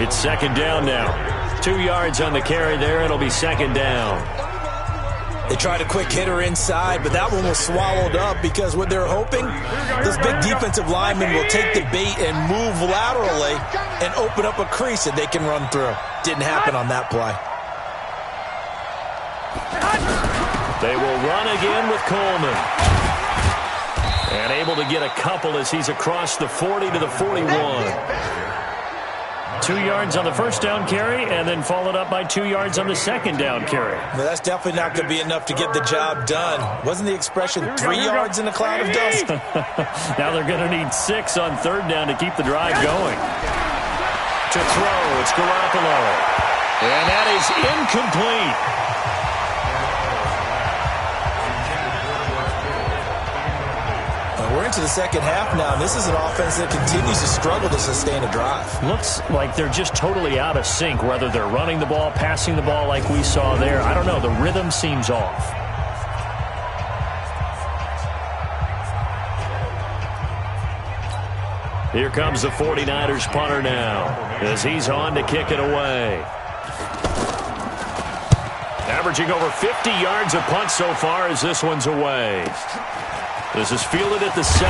It's 2nd down now. 2 yards on the carry there. It'll be 2nd down. They tried a quick hitter inside, but that one was swallowed up because what they're hoping, this big defensive lineman will take the bait and move laterally and open up a crease that they can run through. Didn't happen on that play. They will run again with Coleman. And able to get a couple as he's across the 40 to the 41. 2 yards on the first down carry, and then followed up by 2 yards on the second down carry. Well, that's definitely not going to be enough to get the job done. Wasn't the expression 3 yards in a cloud of dust? Now they're going to need 6 on third down to keep the drive going. To throw, it's Garoppolo. And that is incomplete. We're into the second half now, and this is an offense that continues to struggle to sustain a drive. Looks like they're just totally out of sync, whether they're running the ball, passing the ball like we saw there. I don't know. The rhythm seems off. Here comes the 49ers punter now as he's on to kick it away. Averaging over 50 yards a punt so far as this one's away. This is fielded at the 7.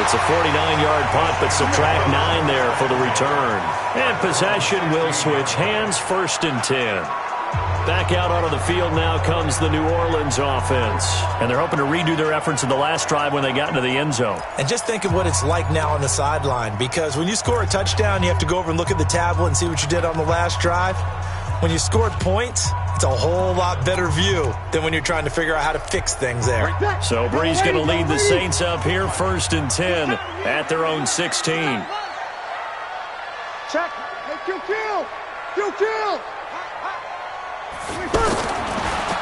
It's a 49-yard punt, but subtract 9 there for the return. And possession will switch hands, 1st and 10. Back out onto the field now comes the New Orleans offense. And they're hoping to redo their efforts in the last drive when they got into the end zone. And just think of what it's like now on the sideline, because when you score a touchdown, you have to go over and look at the tablet and see what you did on the last drive. When you scored points, it's a whole lot better view than when you're trying to figure out how to fix things there. So Bree's going to lead the Saints up here, 1st and 10 at their own 16. Check. Hey, kill.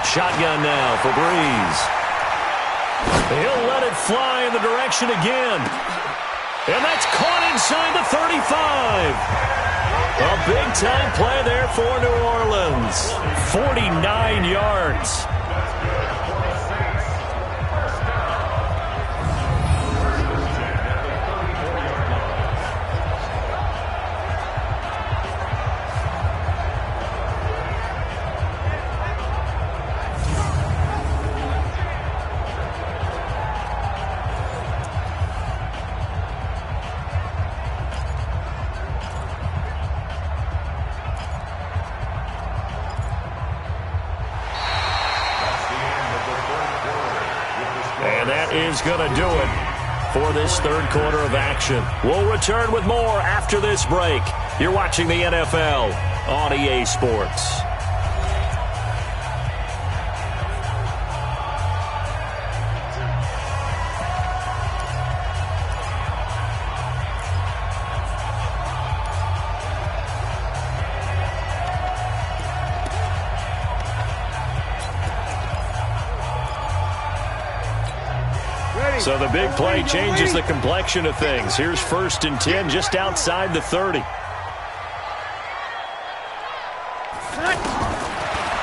Shotgun now for Breeze. He'll let it fly in the direction again. And that's caught inside the 35. A big-time play there for New Orleans. 49 yards. Is going to do it for this third quarter of action. We'll return with more after this break. You're watching the NFL on EA Sports. So the big play changes the complexion of things. Here's 1st and 10 just outside the 30.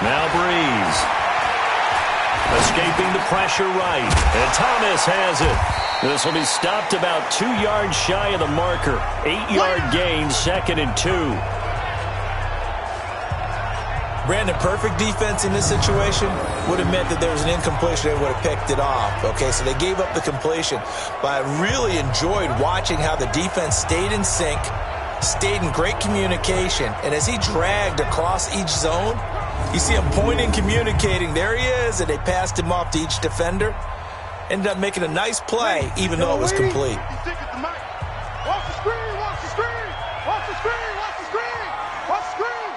Now Breeze. Escaping the pressure right. And Thomas has it. This will be stopped about 2 yards shy of the marker. 8-yard gain, 2nd and 2. Brandon, perfect defense in this situation would have meant that there was an incompletion. They would have picked it off. Okay, so they gave up the completion. But I really enjoyed watching how the defense stayed in sync, stayed in great communication. And as he dragged across each zone, you see him pointing, communicating. There he is, and they passed him off to each defender. Ended up making a nice play, even though it was complete. Watch the screen, watch the screen, watch the screen, watch the screen, watch the screen.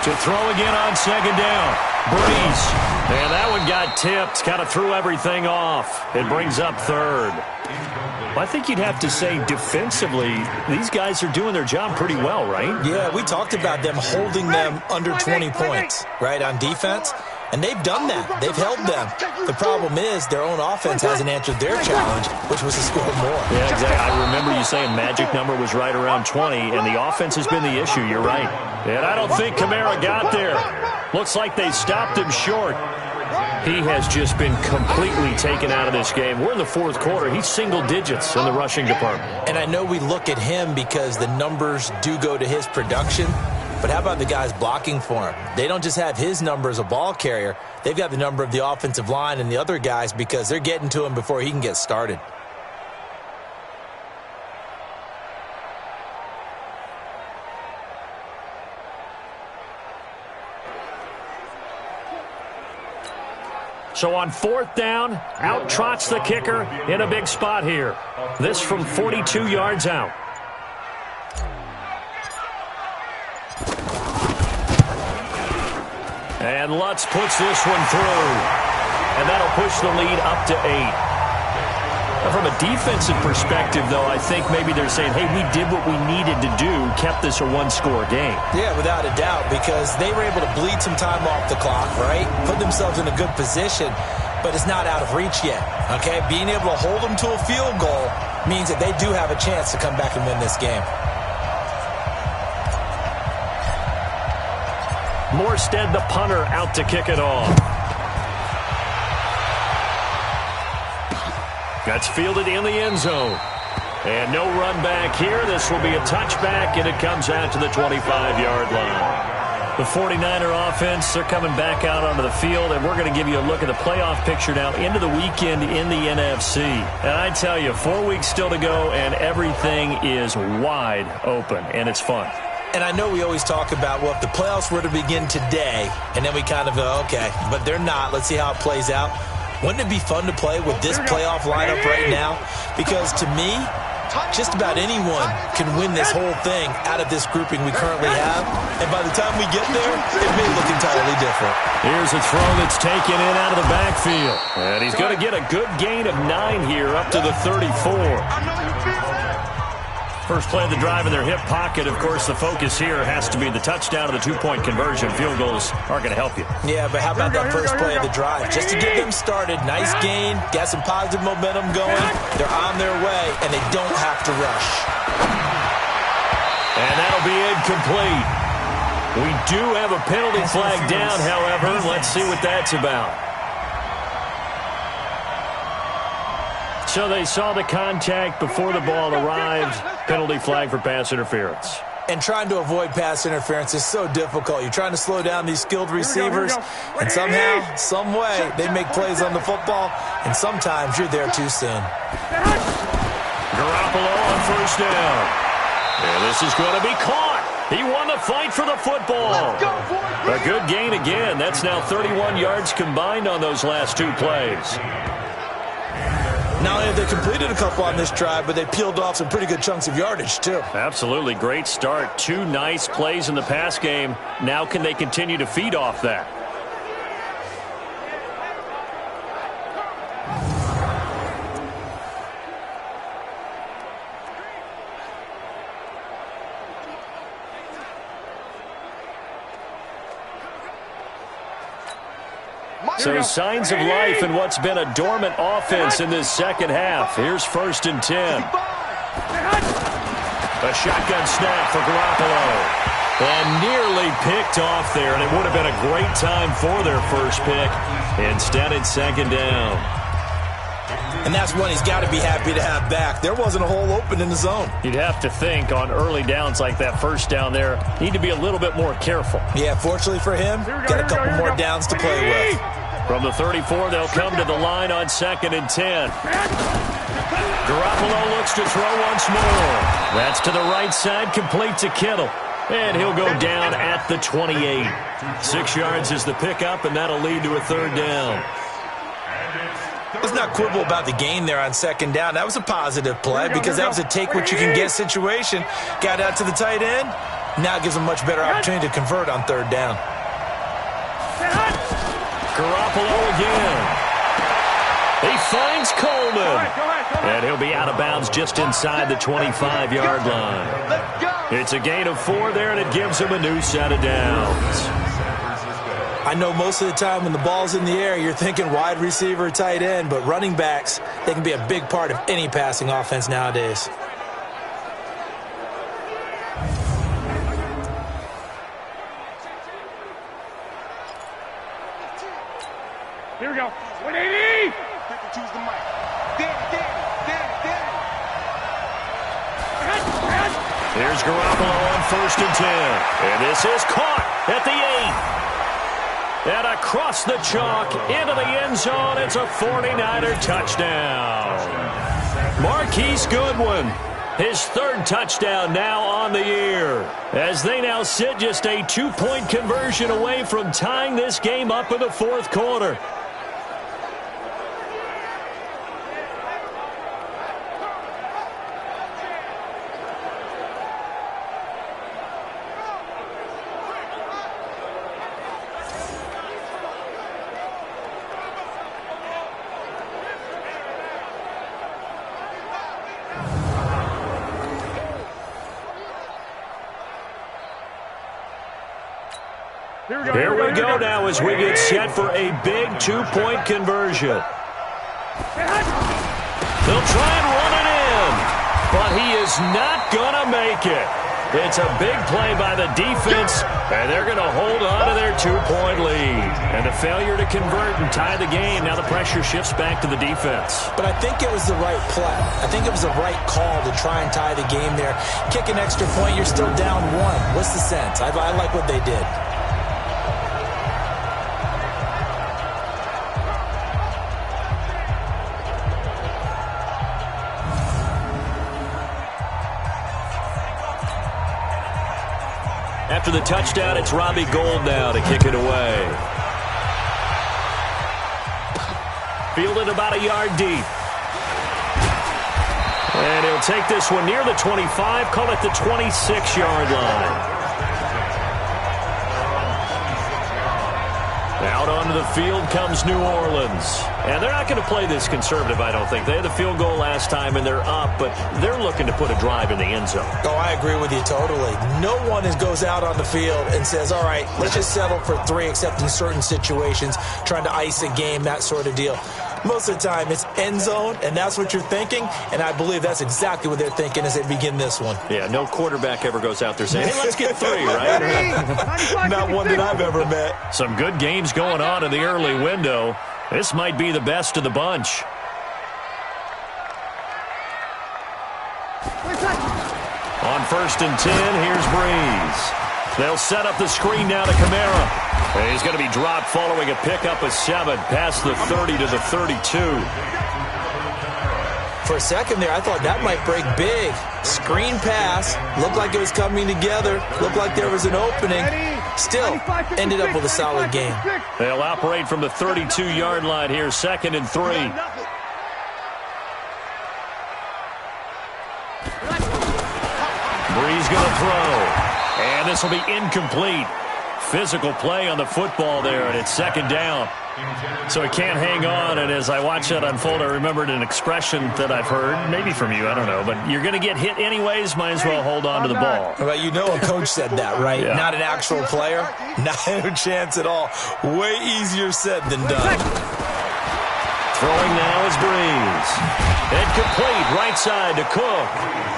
To throw again on second down. Breeze. And that one got tipped. Kind of threw everything off. It brings up third. Well, I think you'd have to say defensively, these guys are doing their job pretty well, right? Yeah, we talked about them holding them under 20 points, right, on defense. And they've done that. They've held them. The problem is their own offense hasn't answered their challenge, which was to score more. Yeah, exactly. I remember you saying magic number was right around 20, and the offense has been the issue. You're right. And I don't think Kamara got there. Looks like they stopped him short. He has just been completely taken out of this game. We're in the fourth quarter. He's single digits in the rushing department. And I know we look at him because the numbers do go to his production. But how about the guys blocking for him? They don't just have his number as a ball carrier. They've got the number of the offensive line and the other guys because they're getting to him before he can get started. So on fourth down, out trots the kicker in a big spot here. This from 42 yards out. And Lutz puts this one through. And that'll push the lead up to 8. Now from a defensive perspective, though, I think maybe they're saying, hey, we did what we needed to do, kept this a one-score game. Yeah, without a doubt, because they were able to bleed some time off the clock, right? Put themselves in a good position, but it's not out of reach yet, okay? Being able to hold them to a field goal means that they do have a chance to come back and win this game. Morstead, the punter, out to kick it off. That's fielded in the end zone. And no run back here. This will be a touchback, and it comes out to the 25-yard line. The 49er offense, they're coming back out onto the field, and we're going to give you a look at the playoff picture now into the weekend in the NFC. And I tell you, 4 weeks still to go, and everything is wide open, and it's fun. And I know we always talk about, well, if the playoffs were to begin today, and then we kind of go, okay, but they're not. Let's see how it plays out. Wouldn't it be fun to play with this playoff lineup right now? Because to me, just about anyone can win this whole thing out of this grouping we currently have. And by the time we get there, it may look entirely different. Here's a throw that's taken in out of the backfield. And he's going to get a good gain of 9 here up to the 34. First play of the drive in their hip pocket. Of course, the focus here has to be the touchdown of the two-point conversion. Field goals aren't going to help you. Yeah, but how about that first play of the drive? Just to get them started, nice gain, got some positive momentum going. They're on their way, and they don't have to rush. And that'll be incomplete. We do have a penalty flag down, however. Let's see what that's about. So they saw the contact before the ball arrived. Penalty flag for pass interference. And trying to avoid pass interference is so difficult. You're trying to slow down these skilled receivers, and somehow, some way, they make plays on the football, and sometimes you're there too soon. Garoppolo on first down. And this is going to be caught. He won the fight for the football. A good gain again. That's now 31 yards combined on those last 2 plays. Not only have they completed a couple on this drive, but they peeled off some pretty good chunks of yardage, too. Absolutely. Great start. 2 nice plays in the pass game. Now can they continue to feed off that? So signs of life in what's been a dormant offense in this second half. Here's 1st and 10. A shotgun snap for Garoppolo. And nearly picked off there, and it would have been a great time for their first pick. Instead, it's 2nd down. And that's one he's got to be happy to have back. There wasn't a hole open in the zone. You'd have to think on early downs like that first down there, need to be a little bit more careful. Yeah, fortunately for him, got a couple more downs to play with. From the 34, they'll come to the line on 2nd and 10. Garoppolo looks to throw once more. That's to the right side, complete to Kittle. And he'll go down at the 28. 6 yards is the pickup, and that'll lead to a third down. Let's not quibble about the gain there on second down. That was a positive play because that was a take-what-you-can-get situation. Got out to the tight end. Now it gives them much better opportunity to convert on third down. Garoppolo again. He finds Coleman. And he'll be out of bounds just inside the 25-yard line. It's a gain of 4 there, and it gives him a new set of downs. I know most of the time when the ball's in the air, you're thinking wide receiver, tight end, but running backs, they can be a big part of any passing offense nowadays. Here we go. 180! Choose the mic. Here's Garoppolo on 1st and 10. And this is caught at the 8. And across the chalk into the end zone. It's a 49er touchdown. Marquise Goodwin, his 3rd touchdown now on the year. As they now sit just a 2-point conversion away from tying this game up in the 4th quarter. Here we go now as we get set for a big 2-point conversion. They'll try and run it in, but he is not going to make it. It's a big play by the defense, and they're going to hold on to their 2-point lead. And a failure to convert and tie the game. Now the pressure shifts back to the defense. But I think it was the right play. I think it was the right call to try and tie the game there. Kick an extra point, you're still down 1. What's the sense? I like what they did. After the touchdown, it's Robbie Gould now to kick it away. Fielded about a yard deep. And he'll take this one near the 25, call it the 26-yard line. Out onto the field comes New Orleans. And they're not going to play this conservative, I don't think. They had the field goal last time, and they're up, but they're looking to put a drive in the end zone. Oh, I agree with you totally. No one goes out on the field and says, all right, let's just settle for 3, except in certain situations, trying to ice a game, that sort of deal. Most of the time, it's end zone, and that's what you're thinking, and I believe that's exactly what they're thinking as they begin this one. Yeah, no quarterback ever goes out there saying, hey, let's get 3, right? Not one that I've ever met. Some good games going on in the early window. This might be the best of the bunch. On 1st and 10, here's Breeze. They'll set up the screen now to Kamara. And he's going to be dropped following a pickup of 7 past the 30 to the 32. For a second there, I thought that might break big. Screen pass. Looked like it was coming together. Looked like there was an opening. Still ended up with a solid game. They'll operate from the 32-yard line here, 2nd and 3. Breeze going to throw. And this will be incomplete. Physical play on the football there, and it's 2nd down. So he can't hang on, and as I watch that unfold, I remembered an expression that I've heard, maybe from you, I don't know, but you're going to get hit anyways, might as well hold on to the ball. Well, you know a coach said that, right? Yeah. Not an actual player. Not a chance at all. Way easier said than done. Throwing now is Breeze. And complete right side to Cook.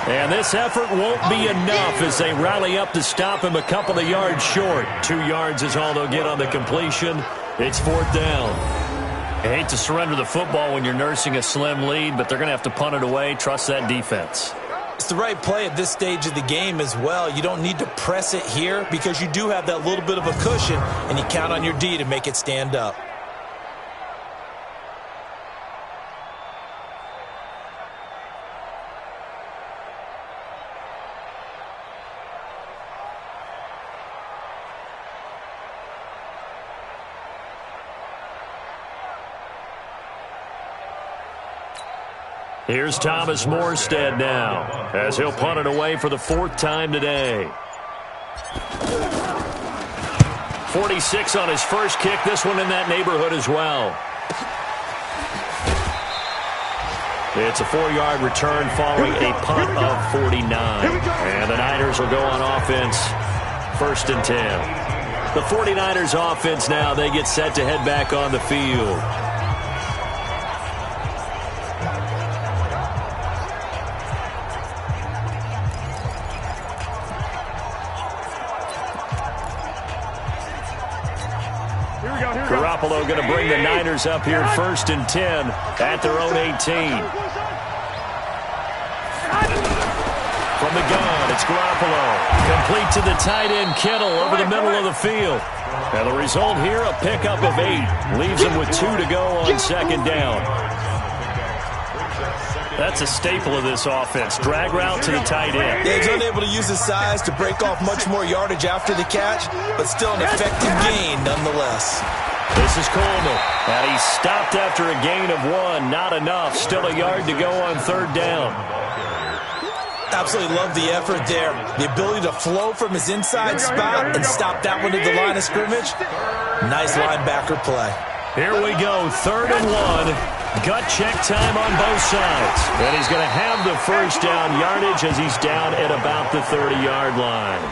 And this effort won't be enough as they rally up to stop him a couple of yards short. 2 yards is all they'll get on the completion. It's 4th down. I hate to surrender the football when you're nursing a slim lead, but they're going to have to punt it away. Trust that defense. It's the right play at this stage of the game as well. You don't need to press it here because you do have that little bit of a cushion, and you count on your D to make it stand up. Here's Thomas Morstead now, as he'll punt it away for the 4th time today. 46 on his first kick. This one in that neighborhood as well. It's a 4-yard return following a punt of 49. And the Niners will go on offense, 1st and 10. The 49ers offense now, they get set to head back on the field. Garoppolo going to bring the Niners up here 1st and 10 at their own 18. From the gun, it's Garoppolo. Complete to the tight end, Kittle, over the middle of the field. And the result here, a pickup of 8. Leaves him with 2 to go on 2nd down. That's a staple of this offense. Drag route to the tight end. Yeah, he's unable to use his size to break off much more yardage after the catch, but still an effective gain nonetheless. This is Coleman, and he stopped after a gain of 1. Not enough. Still a yard to go on 3rd down. Absolutely love the effort there. The ability to flow from his inside spot and stop that one at the line of scrimmage. Nice linebacker play. Here we go, 3rd and 1. Gut check time on both sides. And he's going to have the 1st down yardage as he's down at about the 30-yard line.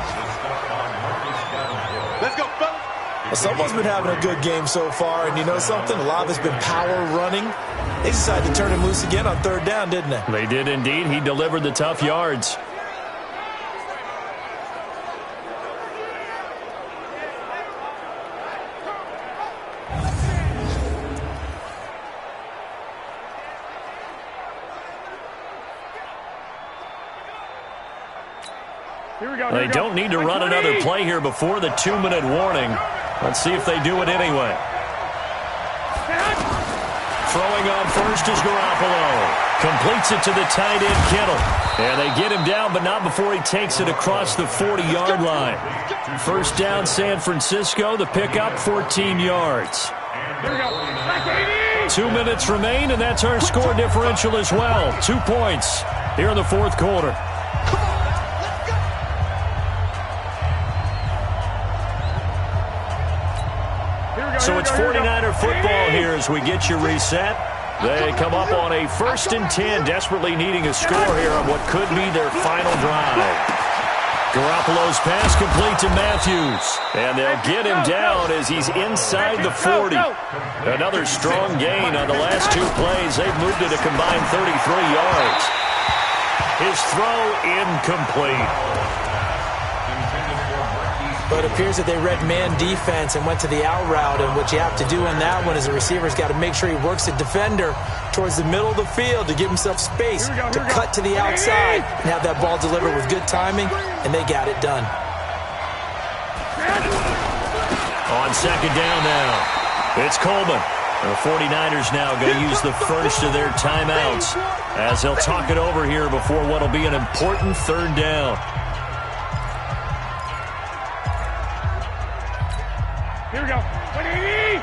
Let's go, fellas. Well, someone's been having a good game so far, and you know something? A lot of it's been power running. They decided to turn him loose again on 3rd down, didn't they? They did indeed. He delivered the tough yards. They don't need to run another play here before the 2-minute warning. Let's see if they do it anyway. Throwing on first is Garoppolo. Completes it to the tight end, Kittle. And they get him down, but not before he takes it across the 40-yard line. 1st down, San Francisco. The pickup, 14 yards. 2 minutes remain, and that's our score differential as well. 2 points here in the 4th quarter. So it's 49er football here as we get you reset. They come up on a 1st and 10, desperately needing a score here on what could be their final drive. Garoppolo's pass complete to Matthews. And they'll get him down as he's inside the 40. Another strong gain on the last 2 plays. They've moved it a combined 33 yards. His throw incomplete. But it appears that they read man defense and went to the out route. And what you have to do on that one is the receiver's got to make sure he works the defender towards the middle of the field to give himself space to cut to the outside and have that ball delivered with good timing, and they got it done. On 2nd down now, it's Coleman. The 49ers now going to use the first of their timeouts as they'll talk it over here before what will be an important 3rd down. Here we go. 180.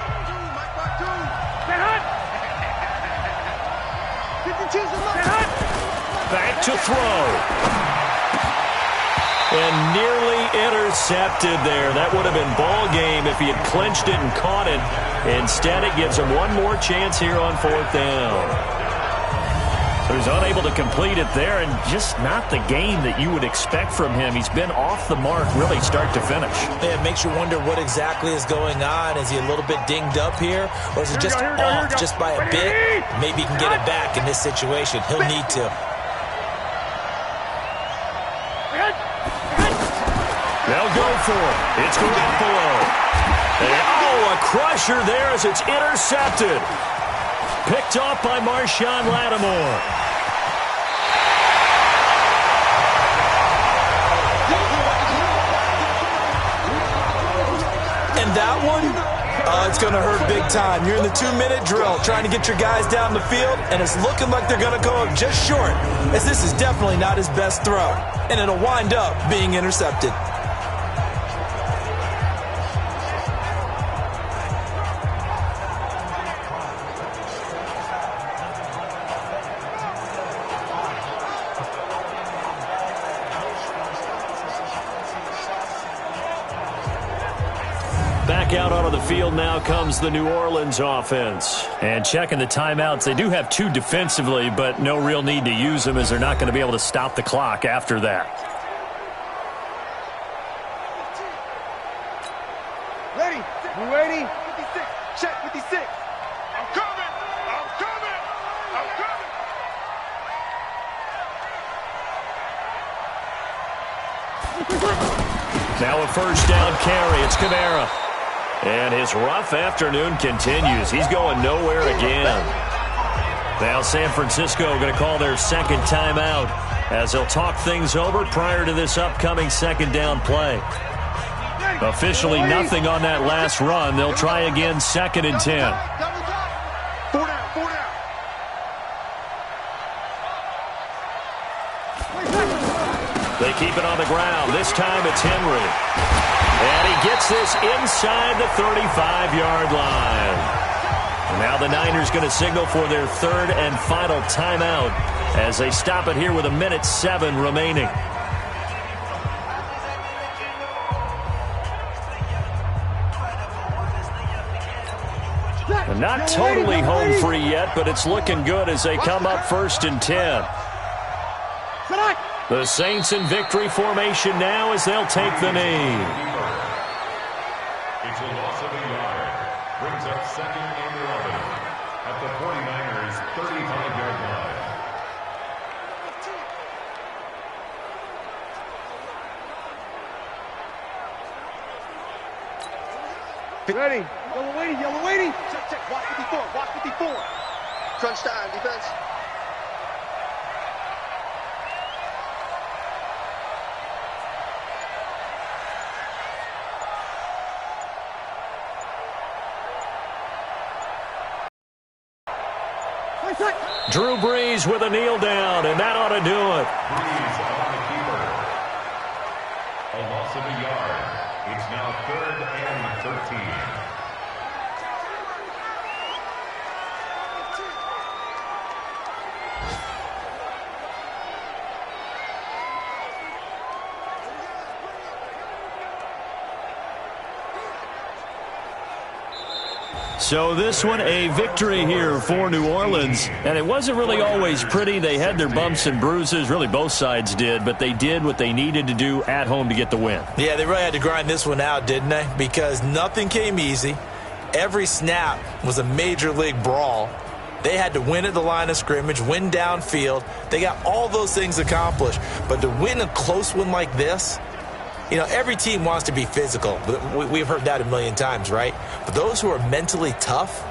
Back to throw. And nearly intercepted there. That would have been ball game if he had clinched it and caught it. Instead, it gives him one more chance here on 4th down. So he's unable to complete it there, and just not the game that you would expect from him. He's been off the mark really start to finish. Yeah, it makes you wonder what exactly is going on. Is he a little bit dinged up here, or is it just off just by a bit? Maybe he can get it back in this situation. He'll need to. They'll go for it. It's Garoppolo. And, a crusher there as it's intercepted. Picked off by Marshawn Lattimore. And that one, it's going to hurt big time. You're in the 2-minute drill trying to get your guys down the field, and it's looking like they're going to go up just short, as this is definitely not his best throw. And it'll wind up being intercepted. Back out onto the field now comes the New Orleans offense. And checking the timeouts, they do have 2 defensively, but no real need to use them as they're not going to be able to stop the clock after that. Ready? You ready? 56. Check 56. I'm coming. I'm coming. I'm coming. Now a first down carry. It's Kamara. And his rough afternoon continues. He's going nowhere again. Now San Francisco going to call their second timeout as they'll talk things over prior to this upcoming second down play. Officially nothing on that last run. They'll try again, 2nd and 10. 4 down. 4 down. They keep it on the ground. This time it's Henry. And he gets this inside the 35-yard line. And now the Niners going to signal for their 3rd and final timeout as they stop it here with 1:07 remaining. And not totally home free yet, but it's looking good as they come up 1st and 10. The Saints in victory formation now as they'll take the knee. It's a loss of a yard. Brings up 2nd and 11 at the 49ers' 35-yard line. Ready? Yellow waiting. Check. Watch 54. Watch 54. Crunch time, defense. Drew Brees with a kneel down, and that ought to do it. Brees on the keeper. A loss of a yard. It's now 3rd and 13. So this one, a victory here for New Orleans. And it wasn't really always pretty. They had their bumps and bruises. Really, both sides did. But they did what they needed to do at home to get the win. Yeah, they really had to grind this one out, didn't they? Because nothing came easy. Every snap was a major league brawl. They had to win at the line of scrimmage, win downfield. They got all those things accomplished. But to win a close one like this, you know, every team wants to be physical. We've heard that a million times, right? But those who are mentally tough,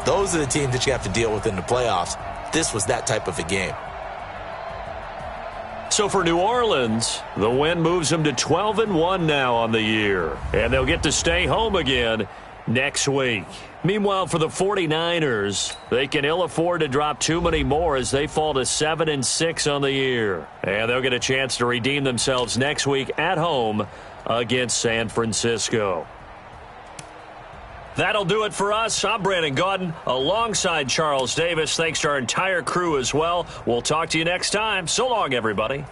those are the teams that you have to deal with in the playoffs. This was that type of a game. So for New Orleans, the win moves them to 12-1 now on the year. And they'll get to stay home again next week. Meanwhile, for the 49ers, they can ill afford to drop too many more as they fall to 7-6 on the year. And they'll get a chance to redeem themselves next week at home against San Francisco. That'll do it for us. I'm Brandon Gaudin alongside Charles Davis. Thanks to our entire crew as well. We'll talk to you next time. So long, everybody.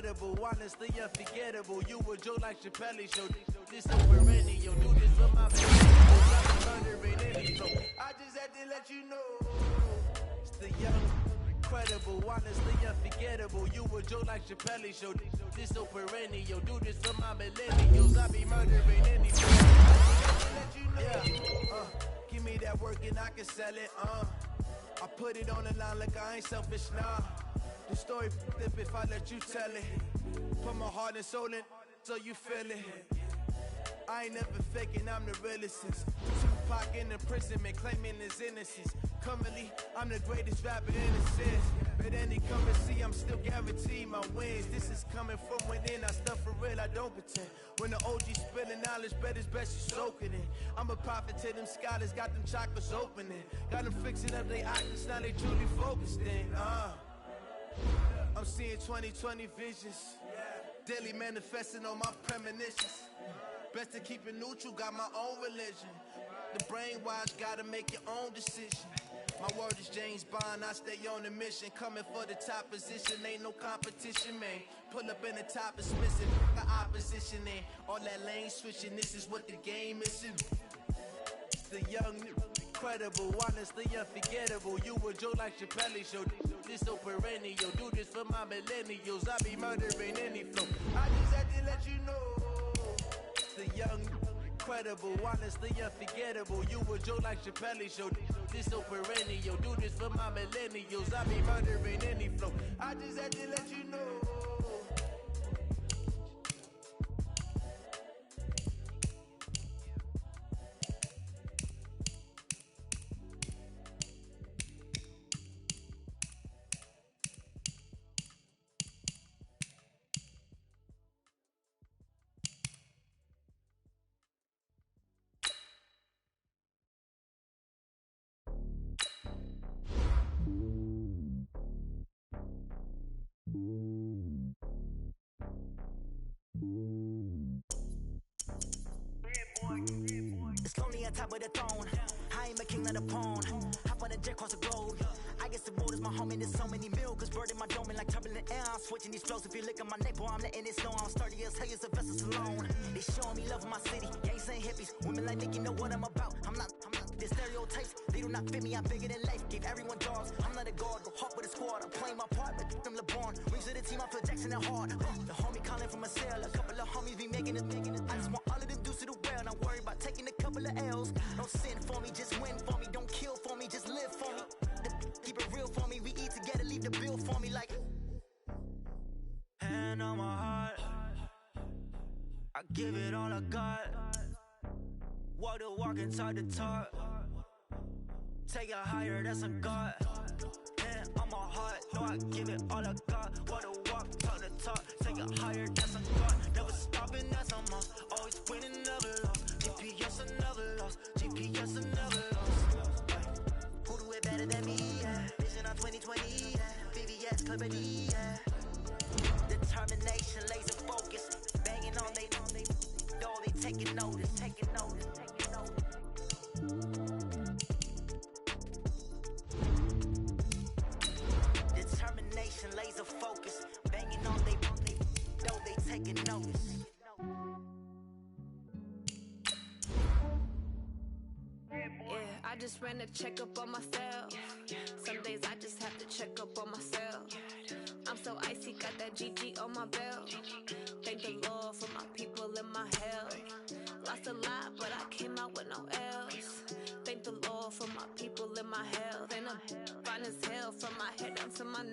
incredible, honestly unforgettable. You a joke like Chappelle show. This so perennial, do this for my murdering any flow. I just had to let you know. It's the young, incredible, honestly unforgettable. You a joke like Chappelle show. This so perennial, do this for my millennials. I be murdering any flow. Let you know. Give me that work and I can sell it. I put it on the line like I ain't selfish, nah. The story flip if I let you tell it. Put my heart and soul in so you feel it. I ain't never faking, I'm the realest since Tupac in imprisonment, claiming his innocence. Currently, I'm the greatest rapper in a sense. But any come and see, I'm still guaranteed my wins. This is coming from within, I stuff for real, I don't pretend. When the OG spilling knowledge, bet it's best you soak it in. I'm a prophet to them scholars, got them chakras opening. Got them fixing up their optics, now they truly focused in. I'm seeing 2020 visions, daily manifesting on my premonitions. Best to keep it neutral, got my own religion. The brainwash, gotta make your own decision. My word is James Bond, I stay on a mission. Coming for the top position, ain't no competition, man. Pull up in the top is missing, the opposition ain't. All that lane switching, this is what the game is. The young, incredible, honestly unforgettable. You a joke like Chappelle show. This so perennial, do this for my millennials. I be murdering any flow. I just had to let you know. The young, incredible, honestly unforgettable. You a joke like Chappelle show. This so perennial, do this for my millennials. I be murdering any flow. I just had to let you know. It's lonely on top of the throne. I am a king of the pawn. Hop on a jet across the globe. I guess the world is my home and there's so many milkers birding my dome and like turbulent air. I'm switching these flows. If you look at my neck, boy, I'm letting it snow. I'm sturdy as hell, as a vessel alone. They showing me love in my city. Gangs ain't hippies. Women like Nicky know what I'm about. I'm not the stereotypes. They do not fit me. I'm bigger than life. Gave everyone dogs. I'm not a guard. Go hop with a squad. I'm playing my part, but them LeBron. Rings to the team. I feel Jackson and hard. The homie calling from a cell. A couple of homies be making it. I just want all of them dudes to the well. Not worry about taking a couple of L's. Don't sin for me, just win for me. Don't kill for me, just live for me. Keep it real for me. We eat together, leave the bill for me like. Hand on my heart, I give it all I got. Walk the walk and talk the talk. Take it higher, that's a God. Hand on my heart, no, I give it all I got. Walk the walk, talk the talk. Take it higher, that's a God. Never stopping, that's a must. Always winning, never lost. GPS, another loss. GPS, another loss. Who do it better than me? Yeah. Vision on 2020. Yeah. VVS, Clarity. Yeah. Determination, laser focus. Banging on they taking notice, taking notice, taking notice. Determination, laser focus. Banging on they taking notice. Yeah, I just ran a checkup on myself. Some days I just have to check up on myself. I'm so icy, got that GG on my belt. Thank the Lord for my people and my health. Lost a lot, but I came out with no else. Thank the Lord for my people and my health. And I'm fine as hell from my head down to my